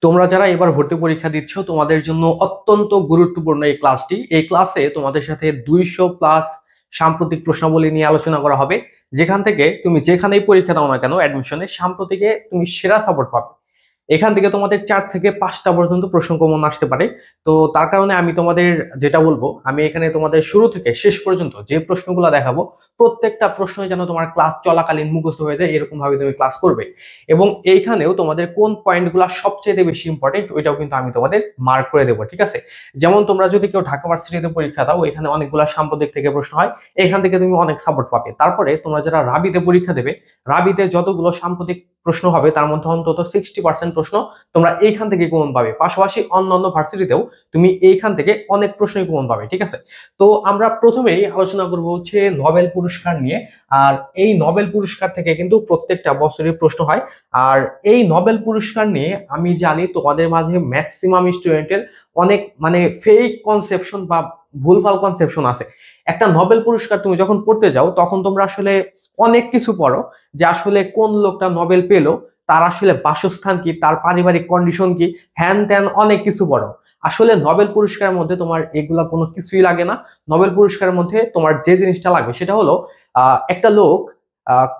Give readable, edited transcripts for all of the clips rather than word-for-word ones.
তোমরা যারা এবার ভর্তি পরীক্ষা দিচ্ছ তোমাদের জন্য অত্যন্ত গুরুত্বপূর্ণ এই ক্লাসটি। এই ক্লাসে তোমাদের সাথে 200 প্লাস সাম্প্রতিক প্রশ্নাবলী নিয়ে আলোচনা করা হবে, যেখান থেকে তুমি যেখানেই পরীক্ষা দাও না কেন অ্যাডমিশনে সাম্প্রতিকে তুমি সেরা সাপোর্ট পাবে। এখান থেকে তোমাদের 4 থেকে 5টা পর্যন্ত প্রশ্ন কমন আসতে পারে। তো তার কারণে আমি তোমাদের যেটা বলবো, আমি এখানে তোমাদের শুরু থেকে শেষ পর্যন্ত যে প্রশ্নগুলো দেখাবো প্রত্যেকটা প্রশ্নই যেন তোমার ক্লাস চলাকালীন মুখস্থ হয়ে যায়, এরকম ভাবে তুমি ক্লাস করবে। এবং এইখানেও তোমাদের কোন পয়েন্টগুলো সবচেয়ে বেশি ইম্পর্টেন্ট ওইটাও কিন্তু আমি তোমাদের মার্ক করে দেবো, ঠিক আছে? যেমন তোমরা যদি কেউ ঢাকা ভার্সিটিতে পরীক্ষা দাও, এখানে অনেকগুলো সাম্প্রতিক থেকে প্রশ্ন হয়, এখান থেকে তুমি অনেক সাপোর্ট পাবে। তারপরে তোমরা যারা রাবিতে পরীক্ষা দেবে, রাবিতে যতগুলো সাম্প্রতিক প্রশ্ন হবে তার মধ্যে অন্তত 60% প্রশ্ন তোমরা এইখান থেকে কমন পাবে। পাশাপাশি অন্যান্য ভার্সিটিতেও তুমি এইখান থেকে অনেক প্রশ্নই কমন পাবে, ঠিক আছে? তো আমরা প্রথমেই আলোচনা করব হচ্ছে নোবেল পুরস্কার নিয়ে। আর এই নোবেল পুরস্কার থেকে কিন্তু প্রত্যেকটা বছরই প্রশ্ন হয়। আর এই নোবেল পুরস্কার নিয়ে আমি জানি তোমাদের মাঝে ম্যাক্সিমাম স্টুডেন্টের অনেক ফেক কনসেপশন বা ভুলভাল কনসেপশন আছে। একটা নোবেল পুরস্কার তুমি যখন পড়তে যাও তখন তোমরা আসলে অনেক কিছু পড়ো, যে আসলে কোন লোকটা নোবেল পেলো, তার আসলে বাসস্থান কি, তার পারিবারিক কন্ডিশন কি, হ্যান ত্যান অনেক কিছু পড়ো। আসলে নোবেল পুরস্কারের মধ্যে তোমার এগুলা কোনো কিছুই লাগে না। নোবেল পুরস্কারের মধ্যে তোমার যে জিনিসটা লাগবে সেটা হলো একটা লোক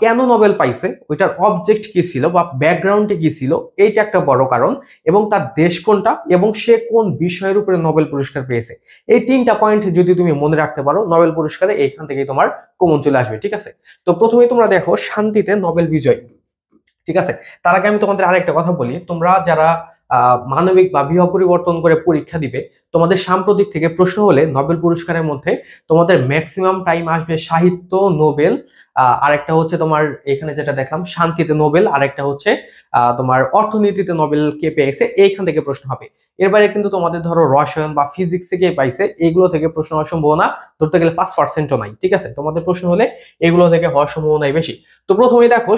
কেন নোবেল পাইছে, ওইটার অবজেক্ট কি ছিল বা ব্যাকগ্রাউন্ডে কি ছিল, এইটা একটা বড় কারণ, এবং তার দেশ কোনটা এবং সে কোন বিষয়ের উপরে নোবেল পুরস্কার পেয়েছে। এই 3টা পয়েন্ট যদি তুমি মনে রাখতে পারো নোবেল পুরস্কারে এইখান থেকেই তোমার কমন চলে আসবে, ঠিক আছে? তো প্রথমেই তোমরা দেখো শান্তিতে নোবেল বিজয়, ঠিক আছে? তার আগে আমি তোমাদের আরেকটা কথা বলি, তোমরা যারা মানবিক বা বিভাগ পরিবর্তন করে পরীক্ষা দিবে, তোমাদের সাম্প্রতিক থেকে প্রশ্ন হলে নোবেল পুরস্কারের মধ্যে তোমাদের ম্যাক্সিমাম টাইম আসবে সাহিত্য নোবেল, আরেকটা হচ্ছে তোমার এখানে যেটা দেখলাম শান্তিতে নোবেল, আরেকটা হচ্ছে তোমার অর্থনীতিতে নোবেল কে পেয়েছে, এইখান থেকে প্রশ্ন হবে। এর বাইরে কিন্তু তোমাদের ধরো রসায়ন বা ফিজিক্সে কে পাইছে এগুলো থেকে প্রশ্ন হওয়ার সম্ভাবনা ধরতে গেলে 5%ও নাই, ঠিক আছে? তোমাদের প্রশ্ন হলে এগুলো থেকে হওয়ার সম্ভাবনাই বেশি। তো প্রথমেই দেখো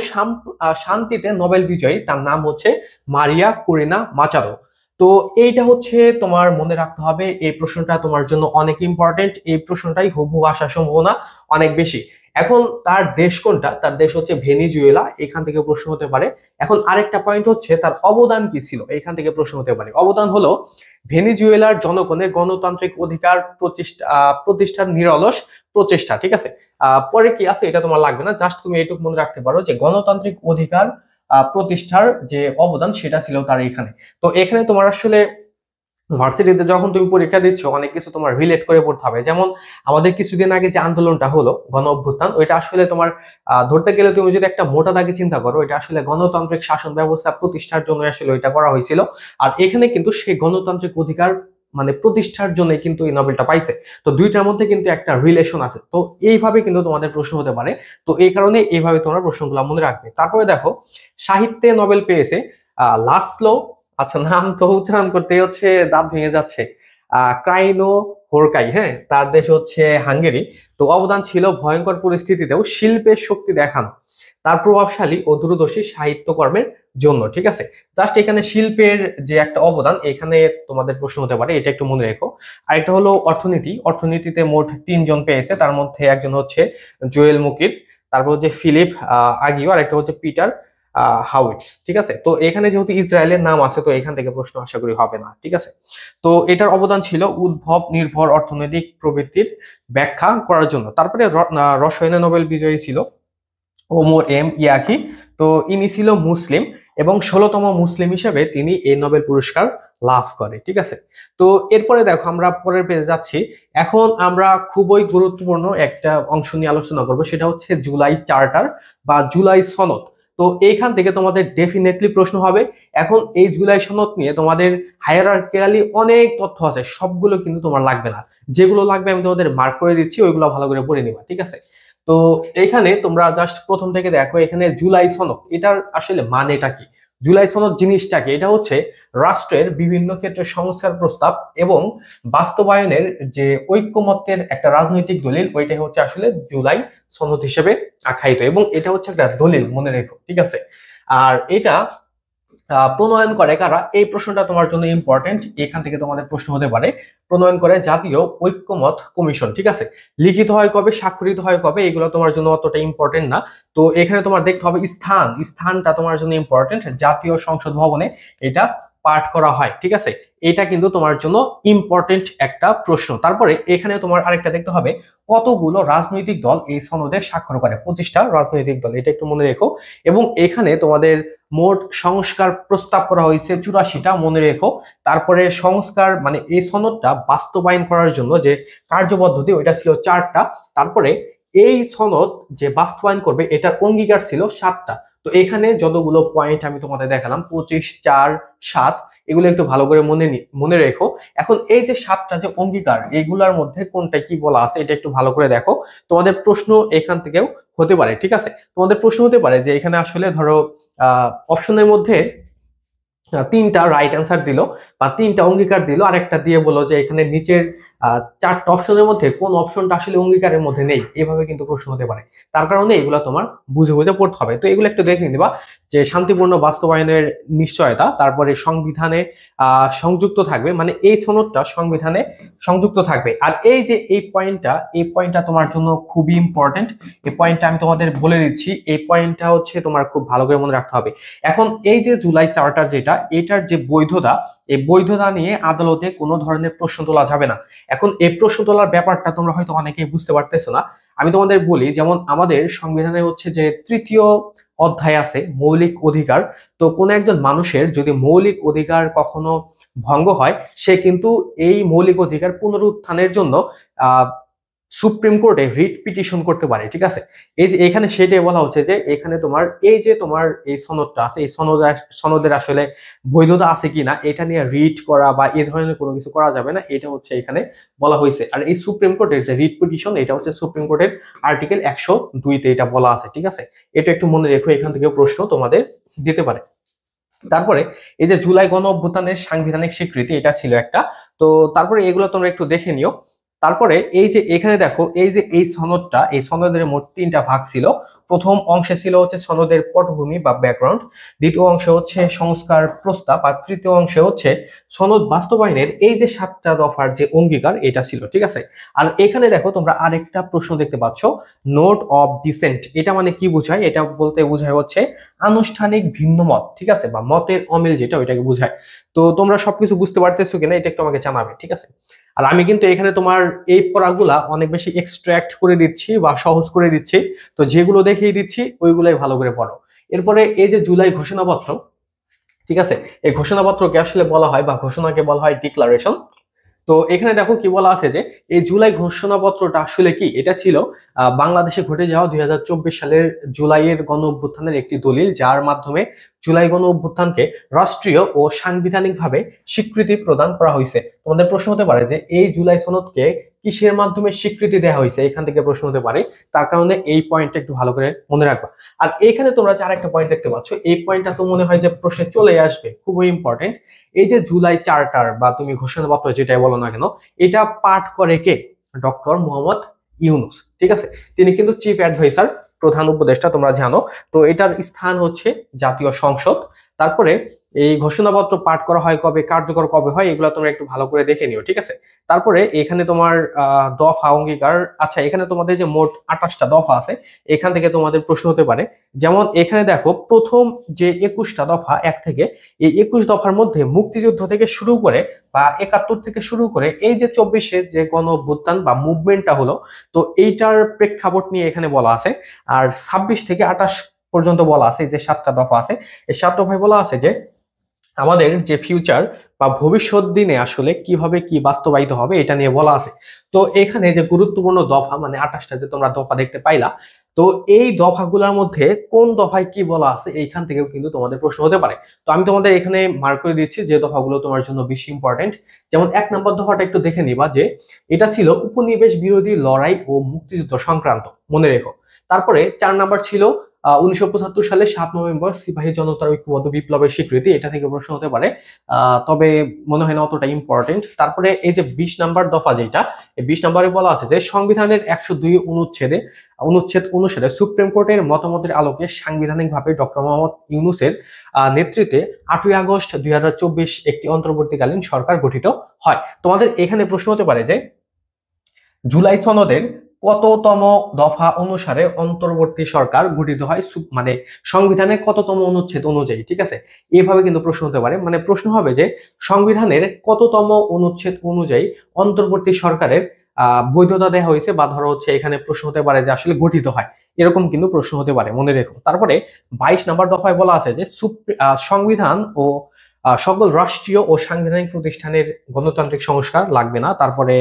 শান্তিতে নোবেল বিজয়ী, তার নাম হচ্ছে মারিয়া কুরিনা মাচাদো। তো এইটা হচ্ছে তোমার মনে রাখতে হবে, এই প্রশ্নটা তোমার জন্য অনেক ইম্পর্টেন্ট, এই প্রশ্নটাই হুবহু আসার সম্ভাবনা অনেক বেশি। এখন তার দেশ কোনটা, তার দেশ হচ্ছে ভেনিজুয়েলা, এখান থেকে প্রশ্ন হতে পারে। এখন আরেকটা পয়েন্ট হচ্ছে তার অবদান কি ছিল, এখান থেকে প্রশ্ন হতে পারে। অবদান হলো ভেনিজুয়েলার জনগণের গণতান্ত্রিক অধিকার প্রতিষ্ঠার নিরলস প্রচেষ্টা, ঠিক আছে? পরে কি আছে এটা তোমার লাগবে না, জাস্ট তুমি এইটুকু মনে রাখতে পারো যে গণতান্ত্রিক অধিকার প্রতিষ্ঠার যে অবদান সেটা ছিল তার এখানে। তো এখানে তোমার আসলে ভার্সিটিতে যখন তুমি পরীক্ষা দিচ্ছ অনেক কিছু তোমার রিলেট করে পড়তে হবে। যেমন আমাদের কিছুদিন আগে যে আন্দোলনটা হলো গণ অভ্যুত্থান, ওইটা আসলে তোমার ধরতে গেলে তুমি যদি একটা মোটা দাগে চিন্তা করো, এটা আসলে গণতান্ত্রিক শাসন ব্যবস্থা প্রতিষ্ঠার জন্য আসলে ওইটা করা হয়েছিল। আর এখানে কিন্তু সেই গণতান্ত্রিক অধিকার প্রতিষ্ঠার জন্য কিন্তু এই নোবেলটা পাইছে। তো দুইটার মধ্যে কিন্তু একটা রিলেশন আছে। তো এইভাবে কিন্তু তোমাদের প্রশ্ন হতে পারে। তো এই কারণে এইভাবে তোমরা প্রশ্নগুলো মনে রাখবে। তারপরে দেখো সাহিত্যে নোবেল পেয়েছে লাসলো, আচ্ছা নাম তো উচ্চারণ করতে হচ্ছে দাঁত ভেঙে যাচ্ছে, ক্রাইনো হোরকাই, হ্যাঁ, তার দেশ হচ্ছে হাঙ্গেরি। তো অবদান ছিল ভয়ঙ্কর পরিস্থিতিতেও শিল্পের শক্তি দেখানো, তার প্রভাবশালী ও দূরদর্শী সাহিত্যকর্মের জন্য, ঠিক আছে? জাস্ট এখানে শিল্পের যে একটা অবদান, এখানে তোমাদের প্রশ্ন হতে পারে, এটা একটু মনে রেখো। আর একটা হলো অর্থনীতি, অর্থনীতিতে মোট 3 জন পেয়েছে, তার মধ্যে একজন হচ্ছে জোয়েল মুকির, তারপর হচ্ছে ফিলিপ আগিও, আর একটা হচ্ছে পিটার হাউইটস, ঠিক আছে? তো এখানে যেহেতু ইসরায়েলের নাম আছে তো এখান থেকে প্রশ্ন আশা করি হবে না, ঠিক আছে? তো এটার অবদান ছিল উদ্ভব নির্ভর অর্থনৈতিক প্রবৃত্তির ব্যাখ্যা করার জন্য। তারপরে রসায়নে নোবেল বিজয়ী ছিল ওমর এম ইয়াকি। তো ইনি ছিল মুসলিম এবং 16তম মুসলিম হিসেবে তিনি এই নোবেল পুরস্কার লাভ করে, ঠিক আছে? তো এরপরে দেখো আমরা পরের পেজে যাচ্ছি। এখন আমরা খুবই গুরুত্বপূর্ণ একটা অংশ নিয়ে আলোচনা করবো, সেটা হচ্ছে জুলাই চার্টার বা জুলাই সনদ। তো এইখান থেকে তোমাদের ডেফিনেটলি প্রশ্ন হবে। এখন এই জুলাই সনদ নিয়ে তোমাদের হায়ারার্কিক্যালি অনেক তথ্য আছে, সবগুলো কিন্তু তোমার লাগবে না। যেগুলো লাগবে আমি তোমাদের মার্ক করে দিচ্ছি, ওইগুলো ভালো করে পড়ে নিবা, ঠিক আছে? তো এখানে তোমরা জাস্ট প্রথম থেকে দেখো, এখানে জুলাই সনদ এটার আসলে মানেটা কি, জুলাই সনদ জিনিসটা কি? এটা হচ্ছে রাষ্ট্রের বিভিন্ন ক্ষেত্রে সংস্কার প্রস্তাব এবং বাস্তবায়নের যে ঐক্যমত্যের একটা রাজনৈতিক দলিল, ওইটাই হচ্ছে আসলে জুলাই সনদ হিসেবে আখ্যায়িত, এবং এটা হচ্ছে একটা দলিল, মনে রেখো, ঠিক আছে? আর এটা প্রণয়ন করে কারা, এই প্রশ্নটা তোমার জন্য ইম্পর্টেন্ট, এখান থেকে তোমাদের প্রশ্ন হতে পারে। প্রণয়ন করে জাতীয় ঐক্যমত কমিশন, ঠিক আছে? লিখিত হয় কবে, স্বাক্ষরিত হয় কবে, এগুলো তোমার জন্য অতটা ইম্পর্টেন্ট না। তো এখানে তোমার দেখতে হবে স্থানটা তোমার জন্য ইম্পর্টেন্ট, জাতীয় সংসদ ভবনে এটা পাঠ করা হয়, ঠিক আছে? এটা কিন্তু তোমার জন্য ইম্পর্টেন্ট একটা প্রশ্ন। তারপরে এখানে তোমার আরেকটা দেখতে হবে কতগুলো রাজনৈতিক দল এই সনদে স্বাক্ষর করে। 25টা রাজনৈতিক দল, এটা একটু মনে রেখো। এবং এখানে তোমাদের মোট সংস্কার প্রস্তাব করা হয়েছে 84টা, মনে রেখো। তারপরে সংস্কার মানে এই সনদটা বাস্তবায়ন করার জন্য যে কার্যপদ্ধতি ওইটা ছিল 4টা। তারপরে এই সনদ যে বাস্তবায়ন করবে এটার অঙ্গীকার ছিল 7টা। তো এখানে যতগুলো পয়েন্ট আমি তোমাদের দেখালাম 25, 4, 7, এগুলো একটু ভালো করে মনে রেখো। এখন এই যে 7টা যে অঙ্গীকার, এগুলার মধ্যে কোনটা কি বলা আছে এটা একটু ভালো করে দেখো। তোমাদের প্রশ্ন এখান থেকেও হতে পারে, ঠিক আছে? তোমাদের প্রশ্ন হতে পারে যে এখানে আসলে ধরো অপশনের মধ্যে 3টা রাইট অ্যান্সার দিল বা 3টা অঙ্গীকার দিল, আর একটা দিয়ে বললো যে এখানে নিচের 4টা অপশনের মধ্যে কোন অপশনটা আসলে অঙ্গীকারের মধ্যে নেই। এভাবে কিন্তু প্রশ্ন হতে পারে। তার কারণে এগুলো তোমার বুঝে বুঝে পড়তে হবে। তো এগুলো একটু দেখে নিবা যে শান্তিপূর্ণ বাস্তবায়নের নিশ্চয়তা, তারপরে সংবিধানে সংযুক্ত থাকবে, মানে এই সনদটা সংবিধানে সংযুক্ত থাকবে। আর এই যে এই পয়েন্টটা তোমার জন্য খুবই ইম্পর্টেন্ট। এই পয়েন্টটা আমি তোমাদের বলে দিচ্ছি। এই পয়েন্টটা হচ্ছে তোমার খুব ভালো করে মনে রাখতে হবে। এখন এই যে জুলাই চার্টার যেটা, এটার যে বৈধতা, এই বৈধতা নিয়ে আদালতে কোনো ধরনের প্রশ্ন তোলা যাবে না। এখন এই প্রশ্ন তোলার ব্যাপারটা তোমরা হয়তো অনেকেই বুঝতে পারতেছো না। আমি তোমাদের বলি, যেমন আমাদের সংবিধানে হচ্ছে যে 3য় অধ্যায় আছে মৌলিক অধিকার। তো কোন একজন মানুষের যদি মৌলিক অধিকার কখনো ভঙ্গ হয়, সে কিন্তু এই মৌলিক অধিকার পুনরুত্থানের জন্য সুপ্রিম কোর্টে রিট পিটিশন করতে পারে, ঠিক আছে? এই যে এখানে সেটাই বলা হচ্ছে যে এখানে তোমার এই যে তোমার এই সনদটা আছে, এই সনদের আসলে বৈধতা আছে কিনা এটা নিয়ে রিট করা বা এই ধরনের কোনো কিছু করা যাবে না, এটা হচ্ছে এখানে বলা হয়েছে। আর এই সুপ্রিম কোর্টের যে রিট পিটিশন, এটা হচ্ছে সুপ্রিম কোর্টের আর্টিকেল 102-তে এটা বলা আছে, ঠিক আছে? এটা একটু মনে রেখো, এখান থেকে প্রশ্ন তোমাদের দিতে পারে। তারপরে এই যে জুলাই গণ অভ্যুত্থানের সাংবিধানিক স্বীকৃতি, এটা ছিল একটা। তো তারপরে এগুলো তোমরা একটু দেখে নিও। তারপরে এই যে এখানে দেখো এই যে এই সনদটা, এই সনদের মোট 3টা ভাগ ছিল। প্রথম অংশে ছিল হচ্ছে সনদের পটভূমি বা ব্যাকগ্রাউন্ড, দ্বিতীয় অংশে হচ্ছে সংস্কার প্রস্তাব, আর তৃতীয় অংশে হচ্ছে সনদ বাস্তবায়নের এই যে 7টা দফার যে অঙ্গীকার, এটা ছিল, ঠিক আছে? আর এখানে দেখো তোমরা আরেকটা প্রশ্ন দেখতে পাচ্ছ, নোট অফ ডিসেন্ট। এটা মানে কি বোঝায়? এটা বলতে বোঝায় হচ্ছে আনুষ্ঠানিক ভিন্ন মত, ঠিক আছে? বা মতের অমিল যেটা, ওইটাকে বোঝায়। তো তোমরা সবকিছু বুঝতে পারতেছো কিনা এটা একটু আমাকে জানাবে, ঠিক আছে? আর আমি কিন্তু এখানে তোমার এই পড়াগুলা অনেক বেশি এক্সট্রাক্ট করে দিচ্ছি বা সহজ করে দিচ্ছি। তো যেগুলো দেখিয়ে দিচ্ছি ওইগুলাই ভালো করে পড়ো। এরপরে এই যে জুলাই ঘোষণাপত্র, ঠিক আছে? এই ঘোষণাপত্রকে আসলে বলা হয় বা ঘোষণাকে বলা হয় ডিক্লারেশন। তো এখানে দেখো কি বলা আছে যে এই জুলাই ঘোষণাপত্রটা আসলে কি? এটা ছিল বাংলাদেশে ঘটে যাওয়া 2024 সালের জুলাইয়ের গণ অভ্যুত্থানের একটি দলিল, যার মাধ্যমে জুলাই গণ অভ্যুত্থানকে রাষ্ট্রীয় ও সাংবিধানিকভাবে স্বীকৃতি প্রদান করা হয়েছে। তোমাদের প্রশ্ন হতে পারে যে এই জুলাই সনদকে কিসের মাধ্যমে স্বীকৃতি দেওয়া হয়েছে, এখান থেকে প্রশ্ন হতে পারে। তার কারণে এই পয়েন্টটা একটু ভালো করে মনে রাখবা। আর এখানে তোমরা যে আরেকটা পয়েন্ট দেখতে পাচ্ছ, এই পয়েন্টটা তো মনে হয় যে প্রশ্নে চলে আসবে, খুবই ইম্পর্টেন্ট। এই যে জুলাই চার্টার বা তুমি ঘোষণাপত্র যেটাই বলো না কেন, এটা পাঠ করে কে? ডক্টর মোহাম্মদ ইউনূস, ঠিক আছে? তিনি কিন্তু চিফ অ্যাডভাইসার, প্রধান উপদেষ্টা, তোমরা জানো। তো এটার স্থান হচ্ছে জাতীয় সংসদ। তারপরে এই ঘোষণাপত্র পাঠ করা হয় কবে, কার্যকর কবে হয়, এগুলো তোমরা একটু ভালো করে দেখে নিও, ঠিক আছে? তারপরে এখানে তোমার দফা অঙ্গীকার, আচ্ছা এখানে তোমাদের যে মোট 28টা দফা আছে, এখান থেকে তোমাদের প্রশ্ন হতে পারে। যেমন এখানে দেখো প্রথম যে 21টা দফা 1 থেকে, এই 21 দফার মধ্যে মুক্তিযুদ্ধ থেকে শুরু করে বা 71 থেকে শুরু করে এই যে 24-এ যে গণ অভ্যুত্থান বা মুভমেন্টটা হলো, তো এইটার প্রেক্ষাপট নিয়ে এখানে বলা আছে। আর 26 থেকে 28 পর্যন্ত বলা আছে, যে 7টা দফা আছে, এই 7 দফায় বলা আছে যে আমাদের যে ফিউচার বা ভবিষ্যৎ দিনে আসলে কিভাবে কি বাস্তবায়িত হবে এটা নিয়ে বলা আছে। তো এখানে যে গুরুত্বপূর্ণ দফা মানে 28টা যে তোমরা দফা দেখতে পাইলা, তো এই দফাগুলোর মধ্যে কোন দফায় কি বলা আছে এইখান থেকেও কিন্তু তোমাদের প্রশ্ন হতে পারে। তো আমি তোমাদের এখানে মার্ক করে দিচ্ছি যে দফাগুলো তোমার জন্য বেশি ইম্পর্টেন্ট। যেমন 1 নম্বর দফাটা একটু দেখে নিবা, যে এটা ছিল উপনিবেশ বিরোধী লড়াই ও মুক্তিযুদ্ধ সংক্রান্ত, মনে রেখো। তারপরে 4 নাম্বার ছিল 1975 সালে 7 নভেম্বর সিপাহী জনতার ঐক্যবদ্ধ বিপ্লবের স্বীকৃতি, এটা থেকে প্রশ্ন হতে পারে, তবে মনে হয় না অতটা ইম্পর্টেন্ট। তারপরে এই যে 20 নাম্বার দফা, যেটা এই 20 নম্বরে বলা আছে যে সংবিধানের 102 অনুচ্ছেদ অনুসারে সুপ্রিম কোর্টের মতামতের আলোকে সাংবিধানিকভাবে ডক্টর মোহাম্মদ ইউনূসের নেতৃত্বে 8ই আগস্ট 2024 একটি অন্তর্বর্তীকালীন সরকার গঠিত হয়। তোমাদের এখানে প্রশ্ন হতে পারে যে জুলাই সনদের কততম দফা অনুসারে অন্তর্বর্তী সরকার গঠিত হয়, মানে সংবিধানের কততম অনুচ্ছেদ অনুযায়ী, ঠিক আছে। এইভাবে কিন্তু প্রশ্ন হতে পারে, মানে প্রশ্ন হবে যে সংবিধানের কততম অনুচ্ছেদ অনুযায়ী অন্তর্বর্তী সরকারের বৈধতা দেওয়া হয়েছে, বা ধরো হচ্ছে এখানে প্রশ্ন হতে পারে যে আসলে গঠিত হয়, এরকম কিন্তু প্রশ্ন হতে পারে, মনে রেখো। তারপরে 22 নম্বর দফায় বলা আছে যে সংবিধান ও সকল রাষ্ট্রীয় ও সাংবিধানিক প্রতিষ্ঠানের গণতান্ত্রিক সংস্কার লাগবে না। তারপরে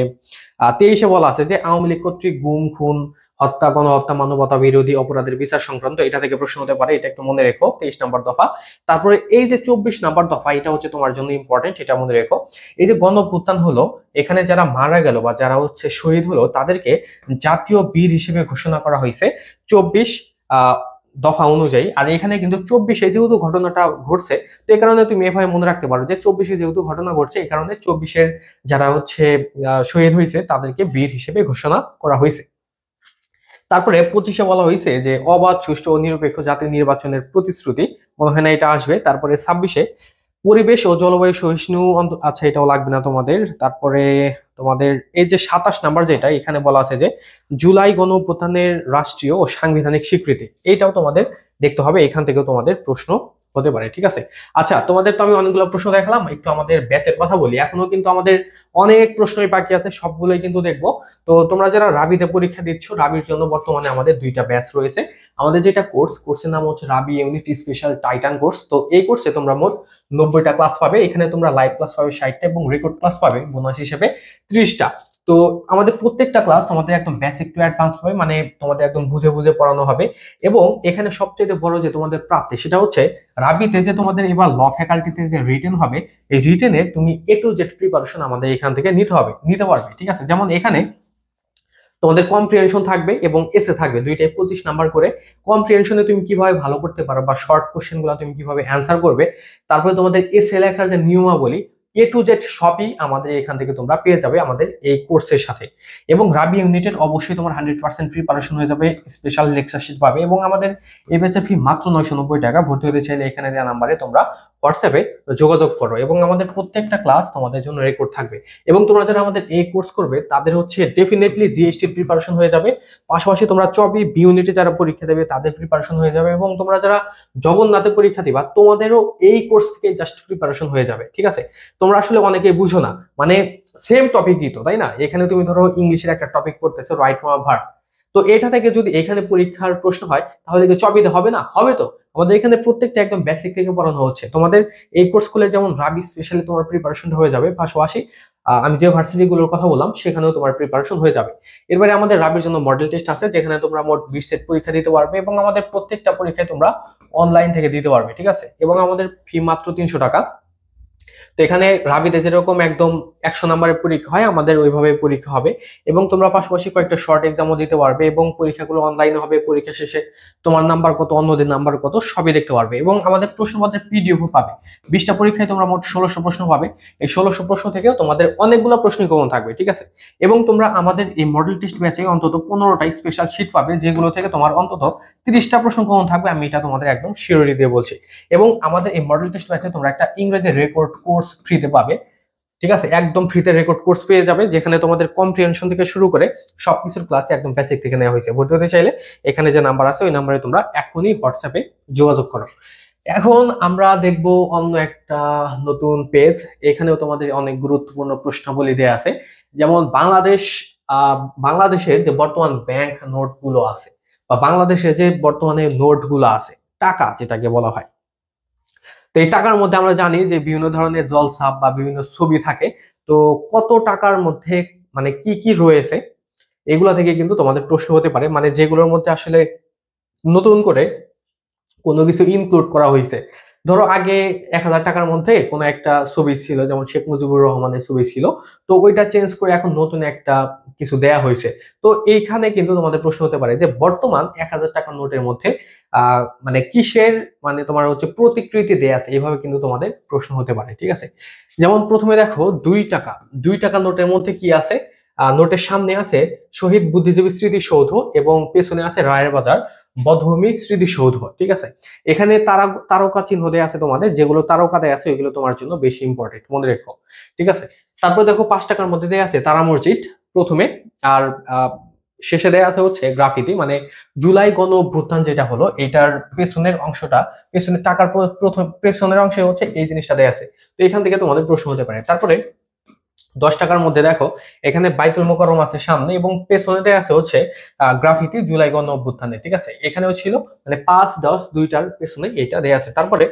23-এ বলা আছে যে আওয়ামী লীগ কর্তৃক গুম, খুন, হত্যা, গণহত্যা, মানবতা বিরোধী অপরাধের বিচার সংক্রান্ত, এটা থেকে প্রশ্ন হতে পারে, এটা একটু মনে রেখো, 23 নম্বর দফা। তারপরে এই যে 24 নম্বর দফা, এটা হচ্ছে তোমার জন্য ইম্পর্টেন্ট, এটা মনে রেখো। এই যে গণঅভ্যুত্থান হলো, এখানে যারা মারা গেল বা যারা হচ্ছে শহীদ হলো, তাদেরকে জাতীয় বীর হিসেবে ঘোষণা করা হয়েছে 24 দফা অনুযায়ী। আর এখানে কিন্তু 24-এ যেহেতু ঘটনাটা ঘটছে, তো এই কারণে তুমি এভাবে মনে রাখতে পারো যে 24-এ যেহেতু ঘটনা ঘটছে, এই কারণে 24-এর যারা হচ্ছে শহীদ হয়েছে তাদেরকে বীর হিসেবে ঘোষণা করা হয়েছে। তারপরে 25-এ বলা হয়েছে যে অবাধ, সুষ্ঠু ও নিরপেক্ষ জাতীয় নির্বাচনের প্রতিশ্রুতি, মনে হয় না এটা আসবে। তারপরে 26-এ পরিবেশ ও জলবায়ু সহিষ্ণু আচ্ছা, এটাও লাগবে না তোমাদের। তারপরে তোমাদের এই যে 27 নম্বর যেটা, এখানে বলা আছে যে জুলাই গণঅভ্যুত্থানের রাষ্ট্রীয় ও সাংবিধানিক স্বীকৃতি, এইটাও তোমাদের দেখতে হবে, এখান থেকেও তোমাদের প্রশ্ন হতে পারে, ঠিক আছে। আচ্ছা, তোমাদের তো আমি অনেকগুলো প্রশ্ন দেখালাম, একটু আমাদের ব্যাচের কথা বলি। এখনো কিন্তু আমাদের অনেক প্রশ্নই বাকি আছে, সবগুলোই কিন্তু দেখবো। তো তোমরা যারা রাবিতে পরীক্ষা দিচ্ছ, রাবির জন্য বর্তমানে আমাদের 2টা ব্যাচ রয়েছে। আমাদের যেটা কোর্সের নাম হচ্ছে রাবি ইউনিট স্পেশাল টাইটান কোর্স। তো এই কোর্সে তোমরা মোট 90টা ক্লাস পাবে। এখানে তোমরা লাইভ ক্লাস পাবে 60টা এবং রেকর্ড ক্লাস পাবে বোনাস হিসেবে 30টা। তো আমাদের প্রত্যেকটা ক্লাস তোমাদের একদম বেসিক টু অ্যাডভান্স হবে, মানে তোমাদের একদম বুঝে বুঝে পড়ানো হবে। এবং এখানে সবচেয়ে বড় যে তোমাদের প্রাপ্তি, সেটা হচ্ছে রাবিতে যে তোমাদের এবার ল ফ্যাকাল্টিতে যে রিটেন হবে, এই রিটেনের তুমি A to Z প্রিপারেশন আমাদের এখান থেকে নিতে পারবে, ঠিক আছে। যেমন এখানে তোমাদের কম্প্রিহেনশন থাকবে এবং এসে থাকবে, দুইটাই 25 নাম্বার করে। কম্প্রিহেনশনে তুমি কিভাবে ভালো করতে পারো বা শর্ট কোশ্চেন গুলো তুমি কিভাবে অ্যান্সার করবে, তারপরে তোমাদের এসে লেখার যে নিয়মাবলী A to Z সবই আমাদের এখান থেকে তোমরা পেয়ে যাবে আমাদের এই কোর্সের সাথে। এবং রাবি ইউনিটের অবশ্যই তোমার 100% প্রিপারেশন হয়ে যাবে, স্পেশাল লেকচার শিট পাবে। এবং আমাদের এই ব্যাচের ফি মাত্র 990 টাকা। ভর্তি হতে চাইলে এখানে দেওয়া নাম্বারে তোমরা হোয়াটসঅ্যাপে যোগাযোগ করো, এবং আমাদের প্রত্যেকটা ক্লাস তোমাদের জন্য রেকর্ড থাকবে। এবং তোমরা যারা আমাদের এই কোর্স করবে, তাদের হচ্ছে ডেফিনেটলি জিএসটি প্রিপারেশন হয়ে যাবে। পাশাপাশি তোমরা চবি বি ইউনিটে যারা পরীক্ষা দেবে, তাদের প্রিপারেশন হয়ে যাবে। এবং তোমরা যারা জগন্নাথে পরীক্ষা দিবা, তোমাদেরও এই কোর্স থেকে জাস্ট প্রিপারেশন হয়ে যাবে, ঠিক আছে। তোমরা আসলে অনেকে বুঝো না, মানে সেম টপিকই তো, তাই না? এখানে তুমি ধরো ইংলিশের একটা টপিক পড়তেছো, রাইট ভার্ব, তো এটা থেকে যদি এখানে পরীক্ষার প্রশ্ন হয়, তাহলে কি চবিতে হবে না? হবে তো। আমাদের এখানে প্রত্যেকটা একদম বেসিক থেকে পড়ানো হচ্ছে। তোমাদের এই কোর্স করলে যেমন রাবি স্পেশালি তোমার প্রিপারেশন হয়ে যাবে, পাশাপাশি আমি যে ভার্সিটি গুলোর কথা বললাম সেখানেও তোমার প্রিপারেশন হয়ে যাবে। এরপরে আমাদের রাবির জন্য মডেল টেস্ট আছে, যেখানে তোমরা মোট 20 সেট পরীক্ষা দিতে পারবে, এবং আমাদের প্রত্যেকটা পরীক্ষায় তোমরা অনলাইন থেকে দিতে পারবে, ঠিক আছে। এবং আমাদের ফি মাত্র 300 টাকা। তো এখানে রাবিতে যেরকম একদম 100 নাম্বারের পরীক্ষা হয়, আমাদের ওইভাবে পরীক্ষা হবে। এবং তোমরা পাশাপাশি কয়েকটা শর্ট এক্সামও দিতে পারবে, এবং পরীক্ষাগুলো অনলাইনে হবে। পরীক্ষা শেষে তোমার নাম্বার কত, অন্যদের নাম্বার কত, সবই দেখতে পারবে। এবং আমাদের প্রশ্নপত্রের পিডিএফও পাবে। 20টা পরীক্ষায় তোমরা মোট 1600 প্রশ্ন পাবে। এই 1600 প্রশ্ন থেকেও তোমাদের অনেকগুলো প্রশ্নই কমন থাকবে, ঠিক আছে। এবং তোমরা আমাদের এই মডেল টেস্ট ব্যাচে অন্তত 15টা স্পেশাল শিট পাবে, যেগুলো থেকে তোমার অন্তত 30টা প্রশ্ন কমন থাকবে। আমি এটা তোমাদের একদম শিওরিটি দিয়ে বলছি। এবং আমাদের এই মডেল টেস্ট ব্যাচে তোমরা একটা ইংরেজি রেকর্ড কোর্স ফ্রিতে পাবে, ঠিক আছে। একদম ফ্রিতে রেকর্ড কোর্স পেয়ে যাবে, যেখানে তোমাদের কম্প্রিহেনশন থেকে শুরু করে সবকিছুর ক্লাসে একদম বেসিক থেকে নেওয়া হয়েছে। ভর্তি হতে চাইলে এখানে যে নাম্বার আছে, ওই নাম্বারে তোমরা এখনই হোয়াটসঅ্যাপে যোগাযোগ করো। এখন আমরা দেখব অন্য একটা নতুন পেজ। এখানেও তোমাদের অনেক গুরুত্বপূর্ণ প্রশ্নাবলী দেয়া আছে, যেমন বাংলাদেশের যে বর্তমান ব্যাংক নোট গুলো আছে, বা বাংলাদেশের যে বর্তমানে নোট গুলো আছে, টাকা যেটাকে বলা হয়। তো এই টাকার মধ্যে আমরা জানি যে বিভিন্ন ধরনের জলছাপ বা বিভিন্ন ছবি থাকে। তো কত টাকার মধ্যে মানে কি কি রয়েছে, এগুলা থেকে কিন্তু তোমাদের প্রশ্ন হতে পারে, মানে যেগুলোর মধ্যে আসলে নতুন করে কোনো কিছু ইনক্লুড করা হয়েছে। ধরো আগে 1000 টাকার মধ্যে কোনো একটা ছবি ছিল, যেমন শেখ মুজিবুর রহমানের ছবি ছিল, তো ওইটা চেঞ্জ করে এখন নতুন একটা কিছু দেয়া হয়েছে। তো এইখানে কিন্তু তোমাদের প্রশ্ন হতে পারে যে বর্তমান 1000 টাকার নোটের মধ্যে মানে কিসের, মানে তোমার হচ্ছে প্রতিকৃতি দেয়া আছে, এইভাবে কিন্তু তোমাদের প্রশ্ন হতে পারে, ঠিক আছে। যেমন প্রথমে দেখো 2 টাকা নোটের মধ্যে কি আছে। নোটের সামনে আছে শহীদ বুদ্ধিজীবী স্মৃতিসৌধ, এবং পেছনে আছে রায়ের বাজার বধ্যভূমি স্মৃতিসৌধ, ঠিক আছে। এখানে তারকা চিহ্ন দেয়া আছে তোমাদের, যেগুলো তারকা দেয়া আছে ওইগুলো তোমার জন্য বেশি ইম্পর্টেন্ট, মনে রেখো, ঠিক আছে। তারপর দেখো 5 টাকার মধ্যে দেয়া আছে তারা মসজিদ প্রথমে। আর শেষে দেয়া আছে হচ্ছে গ্রাফিতি, মানে জুলাই গণ অভ্যুত্থান যেটা হলো এটার পেছনের অংশটা, পেছনের টাকার প্রথম পেছনের অংশে হচ্ছে এই জিনিসটা দেয়া আছে। তো এখান থেকে তোমাদের প্রশ্ন হতে পারে। তারপরে 10 টাকার মধ্যে দেখো এখানে বাইতুল মোকাররম আছে সামনে এবং পেছনে দেয়া আছে হচ্ছে গ্রাফিতি জুলাই গণ অভ্যুত্থানে, ঠিক আছে। এখানেও ছিল, মানে 5, 10 দুইটার পেছনে এটা দেয়া আছে। তারপরে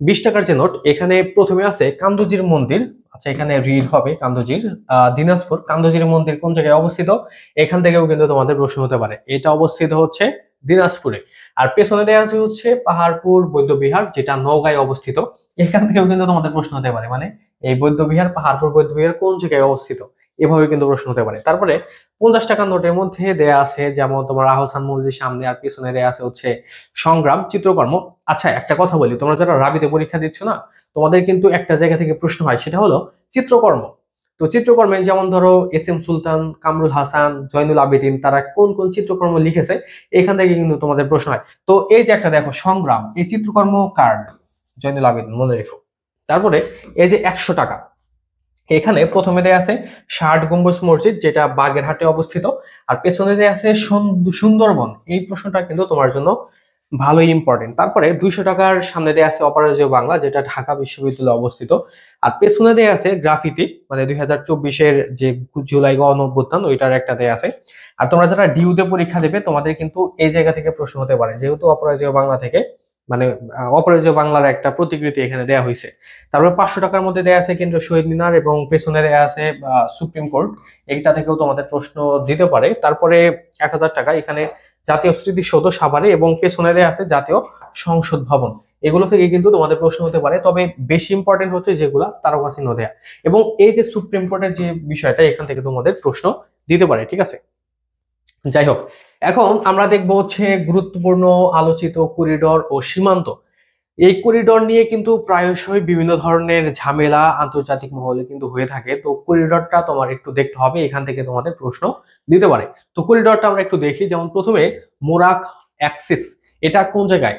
20 টাকার যে নোট, এখানে প্রথমে আছে কান্দুজির মন্দির। আচ্ছা, এখানে রিড হবে কান্দুজির, দিনাজপুর। কান্দুজির মন্দির কোন জায়গায় অবস্থিত? এখান থেকেও কিন্তু তোমাদের প্রশ্ন হতে পারে। এটা অবস্থিত হচ্ছে দিনাজপুরে। আর পেছনে দেওয়া আছে হচ্ছে পাহাড়পুর বৌদ্ধবিহার, যেটা নওগাঁয় অবস্থিত। এখান থেকেও কিন্তু তোমাদের প্রশ্ন হতে পারে, মানে এই বৌদ্ধবিহার, পাহাড়পুর বৌদ্ধবিহার কোন জায়গায় অবস্থিত, এভাবে কিন্তু প্রশ্ন হতে পারে। তারপরে 50 টাকার নোটের মধ্যে দেয়া আছে যেমন তোমার আহসান মসজিদ সামনে, আর পিছনে দেয়া আছে হচ্ছে সংগ্রাম চিত্রকর্ম। আচ্ছা, একটা কথা বলি, তোমরা যারা রাবিতে পরীক্ষা দিচ্ছ না, তোমাদের কিন্তু একটা জায়গা থেকে প্রশ্ন হয়, সেটা হলো চিত্রকর্ম। তো চিত্রকর্মে যেমন ধরো এস এম সুলতান, কামরুল হাসান, জয়নুল আবেদিন, তারা কোন কোন চিত্রকর্ম লিখেছে, এখান থেকে কিন্তু তোমাদের প্রশ্ন হয়। তো এই যে একটা দেখো সংগ্রাম, এই চিত্রকর্ম কার? জয়নুল আবেদিন, মনে রেখো। তারপরে এই যে 100 টাকা, এখানে প্রথমে দেয়া আছে 60 গম্বুজ মসজিদ, যেটা বাগেরহাটে অবস্থিত। আর পেছনে দেয়া আছে সুন্দরবন। এই প্রশ্নটা কিন্তু তোমার জন্য ভালোই ইম্পর্টেন্ট। তারপরে 200 টাকার সামনে দেয়া আছে অপরাজেয় বাংলা, যেটা ঢাকা বিশ্ববিদ্যালয়ে অবস্থিত। আর পেছনে দেয়া আছে গ্রাফিতি, মানে 2024-এর যে জুলাই গণ অভ্যুত্থান, ওইটার একটা দেয়া আছে। আর তোমরা যারা ডিউতে পরীক্ষা দেবে, তোমাদের কিন্তু এই জায়গা থেকে প্রশ্ন হতে পারে, যেহেতু অপরাজেয় বাংলা থেকে, মানে অপরাজেয় বাংলার একটা প্রতিকৃতি এখানে দেয়া হয়েছে। তারপরে 500 টাকার মধ্যে দেয়া আছে কেন্দ্রীয় শহীদ মিনার এবং পেছনে দেয়া আছে সুপ্রিম কোর্ট। এইটা থেকেও তোমাদের প্রশ্ন দিতে পারে। তারপরে 1000 টাকা, এখানে জাতীয় স্মৃতিসৌধ সাভারে এবং পেছনে দেয়া আছে জাতীয় সংসদ ভবন। এগুলো থেকে কিন্তু তোমাদের প্রশ্ন হতে পারে, তবে বেশি ইম্পর্টেন্ট হচ্ছে যেগুলা তারকা চিহ্ন দেয়া। এবং এই যে সুপ্রিম কোর্টের যে বিষয়টা, এখান থেকে তোমাদের প্রশ্ন দিতে পারে, ঠিক আছে। যাই হোক, এখন আমরা দেখবো হচ্ছে গুরুত্বপূর্ণ আলোচিত করিডোর ও সীমান্ত। এই করিডোর নিয়ে কিন্তু প্রায়শই বিভিন্ন ধরনের ঝামেলা আন্তর্জাতিক মহলে কিন্তু হয়ে থাকে। তো করিডোরটা তোমার একটু দেখতে হবে, এখান থেকে তোমাদের প্রশ্ন দিতে পারে। তো করিডোরটা আমরা একটু দেখি। যেমন প্রথমে মোরাক অ্যাক্সিস, এটা কোন জায়গায়?